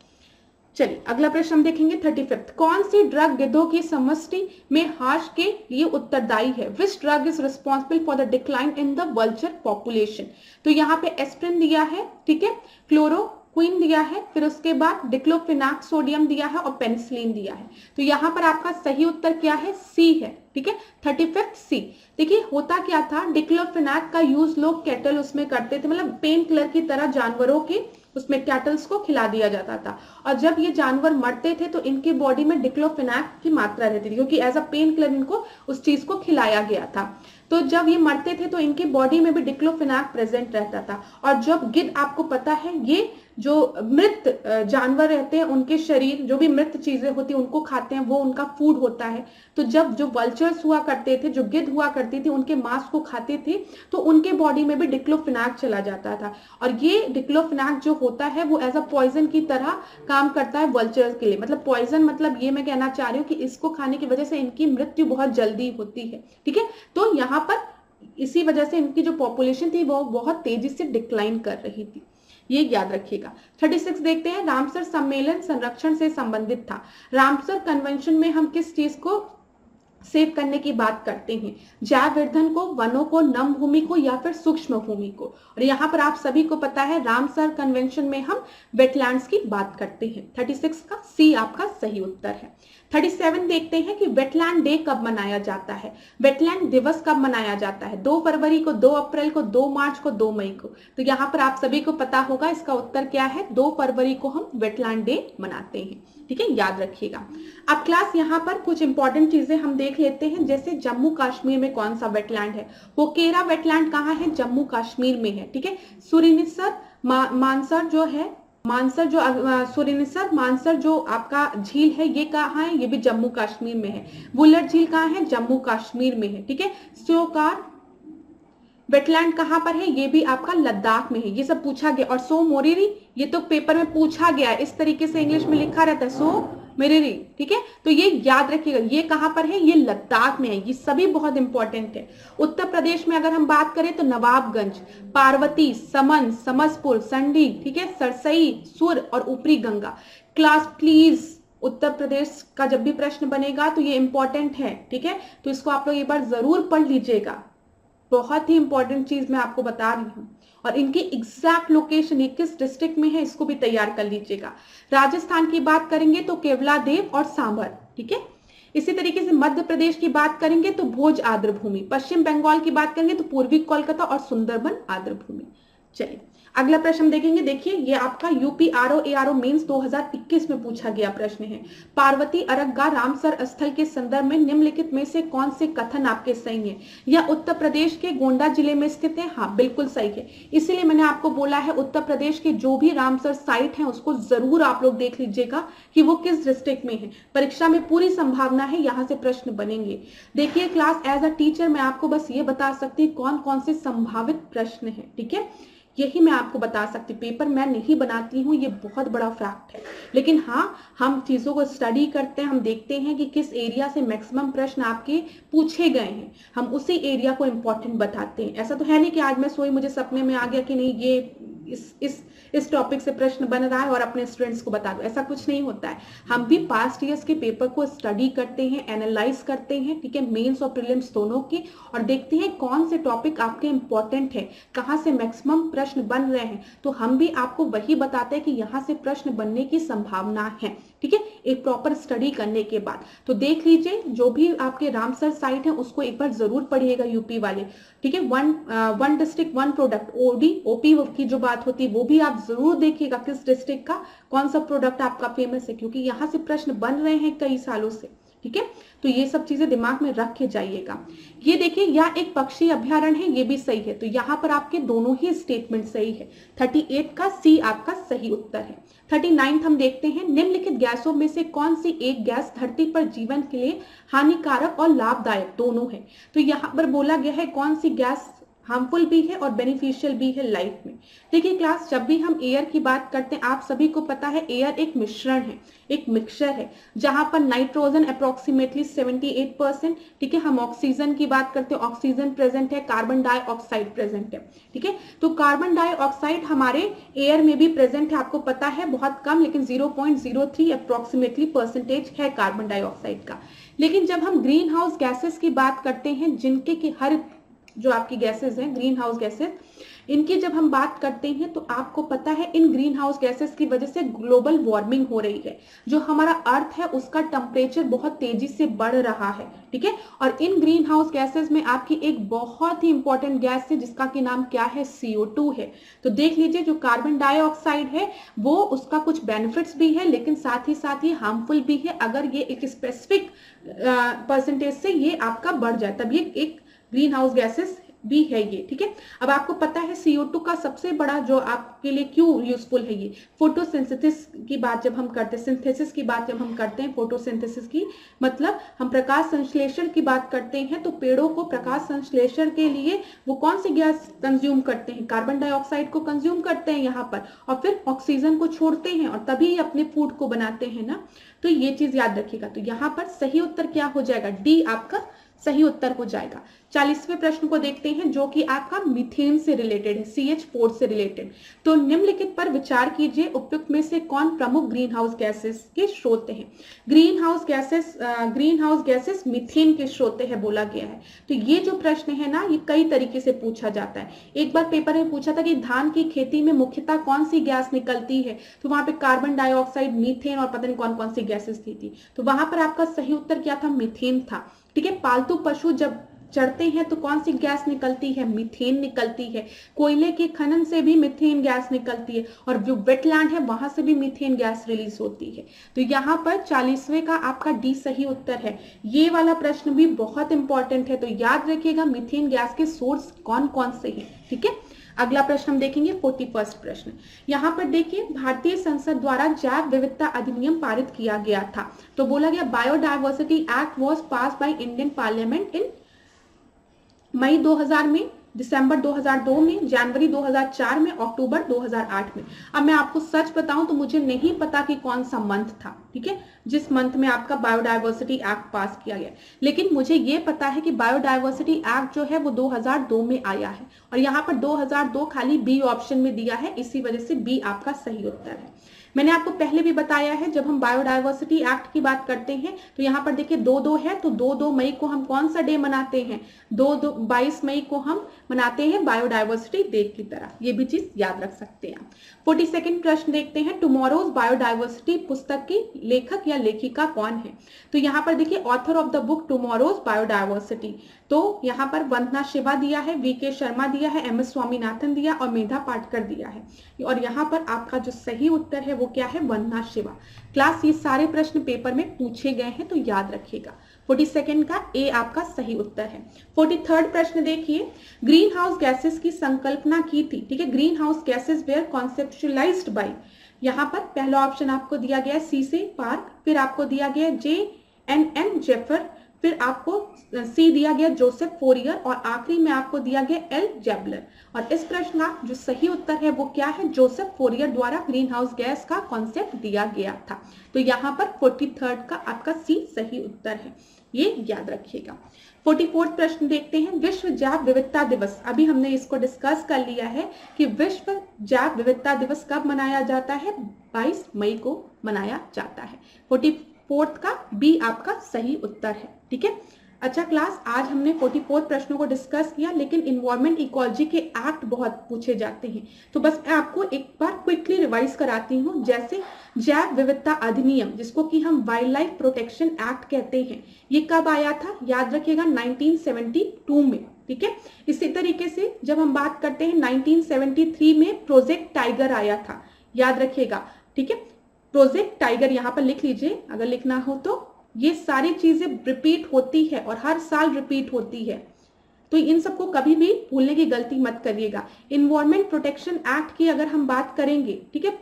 चलिए अगला प्रश्न हम देखेंगे 35। कौन सी ड्रग गिद्धों की समष्टि में ह्रास के लिए उत्तरदायी है? Which drug is responsible for the decline in the vulture population? तो यहाँ पे एस्प्रिन दिया है, ठीक है, क्लोरोक्विन दिया है, फिर उसके बाद डिक्लोफेनाक सोडियम दिया है और पेनिसिलिन दिया है। तो यहाँ पर आपका सही उत्तर क्या है? सी है। ठीक है, 35 सी। देखिए होता क्या था, डिक्लोफेनाक का यूज लोग कैटल उसमें करते थे, मतलब पेन किलर की तरह जानवरों के उसमें कैटल्स को खिला दिया जाता था। और जब ये जानवर मरते थे तो इनके बॉडी में डिक्लोफेनाक की मात्रा रहती थी, क्योंकि एज अ पेन किलर इनको उस चीज को खिलाया गया था। तो जब ये मरते थे तो इनके बॉडी में भी डिक्लोफेनाक प्रेजेंट रहता था। और जब गिद्ध, आपको पता है ये जो मृत जानवर रहते हैं उनके शरीर, जो भी मृत चीजें होती हैं उनको खाते हैं, वो उनका फूड होता है। तो जब जो वल्चर्स हुआ करते थे, जो गिद्ध हुआ करती थी, उनके मांस को खाते थे तो उनके बॉडी में भी डिक्लोफेनाक चला जाता था। और ये डिक्लोफेनाक जो होता है वो एज अ पॉइजन की तरह काम करता है वल्चर्स के लिए। मतलब पॉइजन, मतलब ये मैं कहना चाह रही हूँ कि इसको खाने की वजह से इनकी मृत्यु बहुत जल्दी होती है। ठीक है, तो यहाँ पर इसी वजह से इनकी जो पॉपुलेशन थी वो बहुत तेजी से डिक्लाइन कर रही थी, ये याद रखिएगा। 36 देखते हैं। रामसर सम्मेलन संरक्षण से संबंधित था। रामसर कन्वेंशन में हम किस चीज को सेव करने की बात करते हैं, जैव ईंधन को, वनों को, नम भूमि को या फिर सूक्ष्म भूमि को। और यहाँ पर आप सभी को पता है रामसर कन्वेंशन में हम वेटलैंड्स की बात करते हैं। 36 का सी आपका सही उत्तर है। 37 देखते हैं कि वेटलैंड डे कब मनाया जाता है, वेटलैंड दिवस कब मनाया जाता है। 2 फरवरी को, 2 अप्रैल को, 2 मार्च को, 2 मई को। तो यहाँ पर आप सभी को पता होगा इसका उत्तर क्या है, 2 फरवरी को हम वेटलैंड डे मनाते हैं। ठीक है, याद रखिएगा। अब क्लास यहाँ पर कुछ इंपॉर्टेंट चीजें हम देख लेते हैं, जैसे जम्मू कश्मीर में कौन सा वेटलैंड है। वोकेरा वेटलैंड कहाँ है, जम्मू कश्मीर में है। ठीक है, सुरिनिसर मानसर जो है, मानसर जो सुरिनिसर मानसर जो आपका झील है ये कहाँ है, ये भी जम्मू कश्मीर में है। बुलर झील कहाँ है, जम्मू कश्मीर में है। ठीक है, स्योकार वेटलैंड कहाँ पर है, ये भी आपका लद्दाख में है। ये सब पूछा गया। और सो मोरिरी, ये तो पेपर में पूछा गया है, इस तरीके से इंग्लिश में लिखा रहता है, सो मेरेरी। ठीक है, तो ये याद रखिएगा, ये कहां पर है, ये लद्दाख में है। ये सभी बहुत इंपॉर्टेंट है। उत्तर प्रदेश में अगर हम बात करें तो नवाबगंज, पार्वती, समन, समसपुर, संडी, ठीक है, सरसई, सुर और ऊपरी गंगा। क्लास प्लीज उत्तर प्रदेश का जब भी प्रश्न बनेगा तो ये इंपॉर्टेंट है। ठीक है, तो इसको आप लोग एक बार जरूर पढ़ लीजिएगा। बहुत ही इंपॉर्टेंट चीज मैं आपको बता रही हूँ। और इनकी एग्जैक्ट लोकेशन ये किस डिस्ट्रिक्ट में है इसको भी तैयार कर लीजिएगा। राजस्थान की बात करेंगे तो केवलादेव और सांभर। ठीक है, इसी तरीके से मध्य प्रदेश की बात करेंगे तो भोज आर्द्र भूमि। पश्चिम बंगाल की बात करेंगे तो पूर्वी कोलकाता और सुंदरबन आर्द्र भूमि। चलिए अगला प्रश्न देखेंगे। देखिए ये आपका यूपी आरओ एआरओ मेंस 2021 में पूछा गया प्रश्न है। पार्वती अरग्गा रामसर स्थल के संदर्भ में निम्नलिखित में से कौन से कथन आपके सही हैं? यह उत्तर प्रदेश के गोंडा जिले में स्थित है। हाँ बिल्कुल सही है, इसीलिए मैंने आपको बोला है उत्तर प्रदेश के जो भी रामसर साइट है उसको जरूर आप लोग देख लीजिएगा कि वो किस डिस्ट्रिक्ट में है। परीक्षा में पूरी संभावना है यहाँ से प्रश्न बनेंगे। देखिए क्लास एज अ टीचर मैं आपको बस ये बता सकती हूँ कौन कौन से संभावित प्रश्न है। ठीक है, यही मैं आपको बता सकती। पेपर मैं नहीं बनाती हूँ, ये बहुत बड़ा फैक्ट है। लेकिन हाँ हम चीजों को स्टडी करते हैं, हम देखते हैं कि किस एरिया से मैक्सिमम प्रश्न आपके पूछे गए हैं, हम उसी एरिया को इंपॉर्टेंट बताते हैं। ऐसा तो है नहीं कि आज मैं सोई मुझे सपने में आ गया कि नहीं ये इस टॉपिक से प्रश्न बन रहा है और अपने स्टूडेंट्स को बता दो, ऐसा कुछ नहीं होता है। हम भी पास्ट ईयर्स के पेपर को स्टडी करते हैं, एनालाइज करते हैं, ठीक है, मेंस और प्रीलिम्स दोनों की, और देखते हैं कौन से टॉपिक आपके इंपॉर्टेंट है, कहाँ से मैक्सिमम प्रश्न बन रहे हैं। तो हम भी आपको वही बताते हैं कि यहाँ से प्रश्न बनने की संभावना है। ठीक है, एक प्रॉपर स्टडी करने के बाद। तो देख लीजिए जो भी आपके रामसर साइट है उसको एक बार जरूर पढ़िएगा यूपी वाले। ठीक है, one district one product OD OP की जो बात होती है वो भी आप जरूर देखिएगा, किस डिस्ट्रिक्ट का कौन सा प्रोडक्ट आपका फेमस है, क्योंकि यहाँ से प्रश्न बन रहे हैं कई सालों से। ठीक है, तो ये सब चीजें दिमाग में रख के जाइएगा। ये देखिए यह एक पक्षी अभ्यारण्य है, ये भी सही है। तो यहाँ पर आपके दोनों ही स्टेटमेंट सही है। 38 का सी आपका सही उत्तर है। 39 हम देखते हैं, निम्नलिखित गैसों में से कौन सी एक गैस धरती पर जीवन के लिए हानिकारक और लाभदायक दोनों है? तो यहाँ पर बोला गया है कौन सी गैस हार्मफुल भी है और बेनिफिशियल भी है लाइफ में। देखिए क्लास जब भी हम एयर की बात करते हैं आप सभी को पता है एयर एक मिश्रण है, एक मिक्सचर है, जहां पर नाइट्रोजन अप्रोक्सीमेटली 78%, ठीक है, हम ऑक्सीजन की बात करते हैं ऑक्सीजन प्रेजेंट है, कार्बन डाइऑक्साइड प्रेजेंट है। ठीक है, तो कार्बन डाइऑक्साइड हमारे एयर में भी प्रेजेंट है, आपको पता है बहुत कम, लेकिन 0.03 अप्रोक्सीमेटली परसेंटेज है कार्बन डाइऑक्साइड का। लेकिन जब हम ग्रीन हाउस गैसेस की बात करते हैं, जिनके की हर जो आपकी गैसेस हैं ग्रीन हाउस गैसेस, इनकी जब हम बात करते हैं तो आपको पता है इन ग्रीन हाउस गैसेस की वजह से ग्लोबल वार्मिंग हो रही है। जो हमारा अर्थ है उसका टेम्परेचर बहुत तेजी से बढ़ रहा है। ठीक है, और इन ग्रीन हाउस गैसेस में आपकी एक बहुत ही इंपॉर्टेंट गैस है जिसका की नाम क्या है, CO2 है। तो देख लीजिए जो कार्बन डाइऑक्साइड है वो उसका कुछ बेनिफिट्स भी है, लेकिन साथ ही हार्मफुल भी है। अगर ये एक स्पेसिफिक परसेंटेज से ये आपका बढ़ जाए तब ये एक ग्रीन हाउस गैसेस भी है ये। ठीक है, अब आपको पता है CO2 का सबसे बड़ा जो आपके लिए क्यों यूजफुल है, ये फोटोसिंथेसिस की बात जब हम करते हैं, सिंथेसिस की बात जब हम करते हैं, फोटोसिंथेसिस की मतलब हम प्रकाश संश्लेषण की बात करते हैं। तो पेड़ों को प्रकाश संश्लेषण के लिए वो कौन सी गैस कंज्यूम करते हैं, कार्बन डाइऑक्साइड को कंज्यूम करते हैं यहाँ पर, और फिर ऑक्सीजन को छोड़ते हैं और तभी अपने फूड को बनाते हैं ना। तो ये चीज याद रखिएगा। तो यहाँ पर सही उत्तर क्या हो जाएगा, डी आपका सही उत्तर हो जाएगा। 40वें प्रश्न को देखते हैं जो कि आपका मीथेन से रिलेटेड है, CH4 से रिलेटेड। तो निम्नलिखित पर विचार कीजिए, उपयुक्त में से कौन प्रमुख ग्रीन हाउस गैसेस के स्रोत हैं। ग्रीन हाउस गैसेस मीथेन के स्रोत है बोला गया है। तो ये जो प्रश्न है ना, ये कई तरीके से पूछा जाता है। एक बार पेपर में पूछा था कि धान की खेती में मुख्यतः कौन सी गैस निकलती है, तो वहां पे कार्बन डाइऑक्साइड, मीथेन और पता नहीं कौन कौन सी गैसेस थी। तो वहां पर आपका सही उत्तर क्या था, मीथेन था। ठीक है, पालतू पशु जब चढ़ते हैं तो कौन सी गैस निकलती है, मीथेन निकलती है। कोयले के खनन से भी मीथेन गैस निकलती है, और जो वेटलैंड है वहां से भी मीथेन गैस रिलीज होती है। तो यहाँ पर 40वें का आपका डी सही उत्तर है। ये वाला प्रश्न भी बहुत इंपॉर्टेंट है, तो याद रखिएगा मीथेन गैस के सोर्स कौन कौन से हैं। ठीक है, अगला प्रश्न हम देखेंगे 41 प्रश्न। यहाँ पर देखिए, भारतीय संसद द्वारा जैव विविधता अधिनियम पारित किया गया था। तो बोला गया biodiversity act was pass by Indian parliament in May 2000 में, दिसंबर 2002 में, जनवरी 2004 में, अक्टूबर 2008 में। अब मैं आपको सच बताऊं तो मुझे नहीं पता कि कौन सा मंथ था, ठीक है, जिस मंथ में आपका बायोडायवर्सिटी एक्ट पास किया गया। लेकिन मुझे ये पता है कि बायोडायवर्सिटी एक्ट जो है वो 2002 में आया है, और यहाँ पर 2002 खाली बी ऑप्शन में दिया है, इसी वजह से बी आपका सही उत्तर है। मैंने आपको पहले भी बताया है, जब हम बायोडायवर्सिटी एक्ट की बात करते हैं तो यहाँ पर देखिए 2-2 है, तो 2-2 मई को हम कौन सा डे मनाते हैं, 22 मई को हम मनाते हैं बायोडायवर्सिटी डे की तरह। ये भी चीज याद रख सकते हैं। 42वां प्रश्न देखते हैं, टुमारोज बायोडायवर्सिटी पुस्तक की लेखक या लेखिका कौन है। तो यहाँ पर देखिए, author of the book tomorrow's biodiversity, तो यहाँ पर वंदना शिवा दिया है, VK शर्मा दिया है, MS स्वामीनाथन दिया और मेधा पाटकर दिया है। और यहाँ पर आपका जो सही उत्तर है वो क्या है, वंदना शिवा। क्लास ये सारे प्रश्न पेपर में पूछे गए हैं, तो याद रखिएगा। 42 का ए आपका सही उत्तर है। 43 प्रश्न देखिए, ग्रीन हाउस गैसेस की संकल्पना की थी, ठीक है, green house gases were conceptualised by. यहाँ पर पहला ऑप्शन आपको दिया गया C से पार्क, फिर आपको दिया गया JNN जेफर, फिर आपको सी दिया गया जोसेफ फोरियर, और आखिरी में आपको दिया गया L जेबलर। और इस प्रश्न का जो सही उत्तर है वो क्या है, जोसेफ फोरियर द्वारा ग्रीन हाउस गैस का कॉन्सेप्ट दिया गया था। तो यहाँ पर 43 का आपका सी सही उत्तर है, ये याद रखिएगा। 44 प्रश्न देखते हैं, विश्व जैव विविधता दिवस। अभी हमने इसको डिस्कस कर लिया है कि विश्व जैव विविधता दिवस कब मनाया जाता है, 22 मई को मनाया जाता है। 44 का बी आपका सही उत्तर है। ठीक है, अच्छा क्लास, आज हमने 44 प्रश्नों को डिस्कस किया, लेकिन इन्वायरमेंट इकोलॉजी के एक्ट बहुत पूछे जाते हैं, तो बस मैं आपको एक बार क्विकली रिवाइज कराती हूँ। जैसे जैव विविधता अधिनियम, जिसको कि हम वाइल्ड लाइफ प्रोटेक्शन एक्ट कहते हैं, ये कब आया था, याद रखिएगा 1972 में। ठीक है, इसी तरीके से जब हम बात करते हैं 1973 में प्रोजेक्ट टाइगर आया था, याद रखिएगा। ठीक है, प्रोजेक्ट टाइगर यहाँ पर लिख लीजिए अगर लिखना हो तो। ये सारी चीजें रिपीट होती है और हर साल रिपीट होती है, तो इन सबको कभी भी भूलने की गलती मत करिएगा। इन्वायरमेंट प्रोटेक्शन एक्ट की अगर हम बात करेंगे, ठीक है,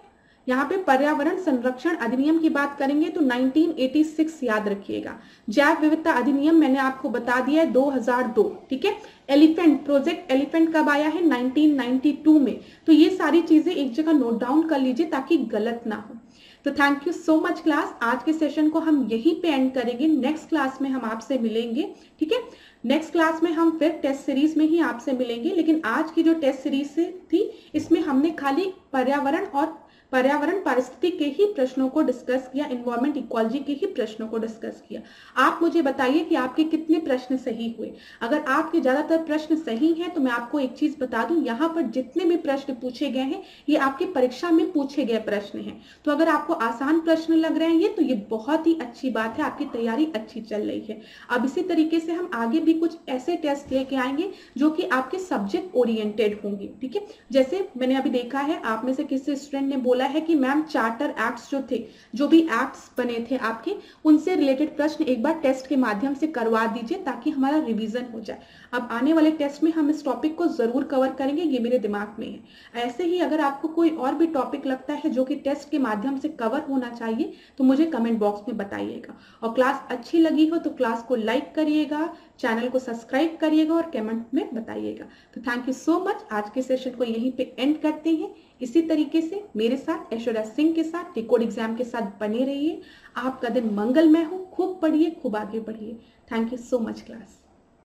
यहाँ पे पर्यावरण संरक्षण अधिनियम की बात करेंगे तो 1986 याद रखिएगा। जैव विविधता अधिनियम मैंने आपको बता दिया है 2002। ठीक है, एलिफेंट, प्रोजेक्ट एलिफेंट कब आया है, 1992 में। तो ये सारी चीजें एक जगह नोट डाउन कर लीजिए ताकि गलत ना हो। तो thank you so much class, आज के सेशन को हम यहीं पे एंड करेंगे। नेक्स्ट क्लास में हम आपसे मिलेंगे। ठीक है, नेक्स्ट क्लास में हम फिर टेस्ट सीरीज में ही आपसे मिलेंगे, लेकिन आज की जो टेस्ट सीरीज थी इसमें हमने खाली पर्यावरण पारिस्थितिकी के ही प्रश्नों को डिस्कस किया, इन्वायरमेंट इकोलॉजी के ही प्रश्नों को डिस्कस किया। आप मुझे बताइए कि आपके कितने प्रश्न सही हुए। अगर आपके ज्यादातर प्रश्न सही हैं तो मैं आपको एक चीज बता दूं, यहाँ पर जितने भी प्रश्न पूछे गए हैं ये आपकी परीक्षा में पूछे गए प्रश्न हैं। तो अगर आपको आसान प्रश्न लग रहे हैं ये, तो ये बहुत ही अच्छी बात है, आपकी तैयारी अच्छी चल रही है। अब इसी तरीके से हम आगे भी कुछ ऐसे टेस्ट लेके आएंगे जो कि आपके सब्जेक्ट ओरिएंटेड होंगे। ठीक है, जैसे मैंने अभी देखा है आप में से किसी स्टूडेंट ने बोला है कि मैम चार्टर एक्ट्स जो थे, जो भी एक्ट्स बने थे आपके, उनसे रिलेटेड प्रश्न एक बार टेस्ट के माध्यम से करवा दीजिए ताकि हमारा रिवीजन हो जाए। अब आने वाले टेस्ट में हम इस टॉपिक को जरूर कवर करेंगे, ये मेरे दिमाग में है। ऐसे ही अगर आपको कोई और भी टॉपिक लगता है जो कि टेस्ट के माध्यम से कवर होना चाहिए तो मुझे कमेंट बॉक्स में बताइएगा। और क्लास अच्छी लगी हो तो क्लास को लाइक करिएगा, चैनल को सब्सक्राइब करिएगा और कमेंट में बताइएगा। तो थैंक यू सो मच, आज के सेशन को यहीं पे एंड करते हैं। इसी तरीके से मेरे साथ ऐश्वर्या सिंह के साथ टिकोड एग्जाम के साथ बने रहिए। आपका दिन मंगलमय हो, खूब पढ़िए, खूब आगे बढ़िए। Thank you so much class.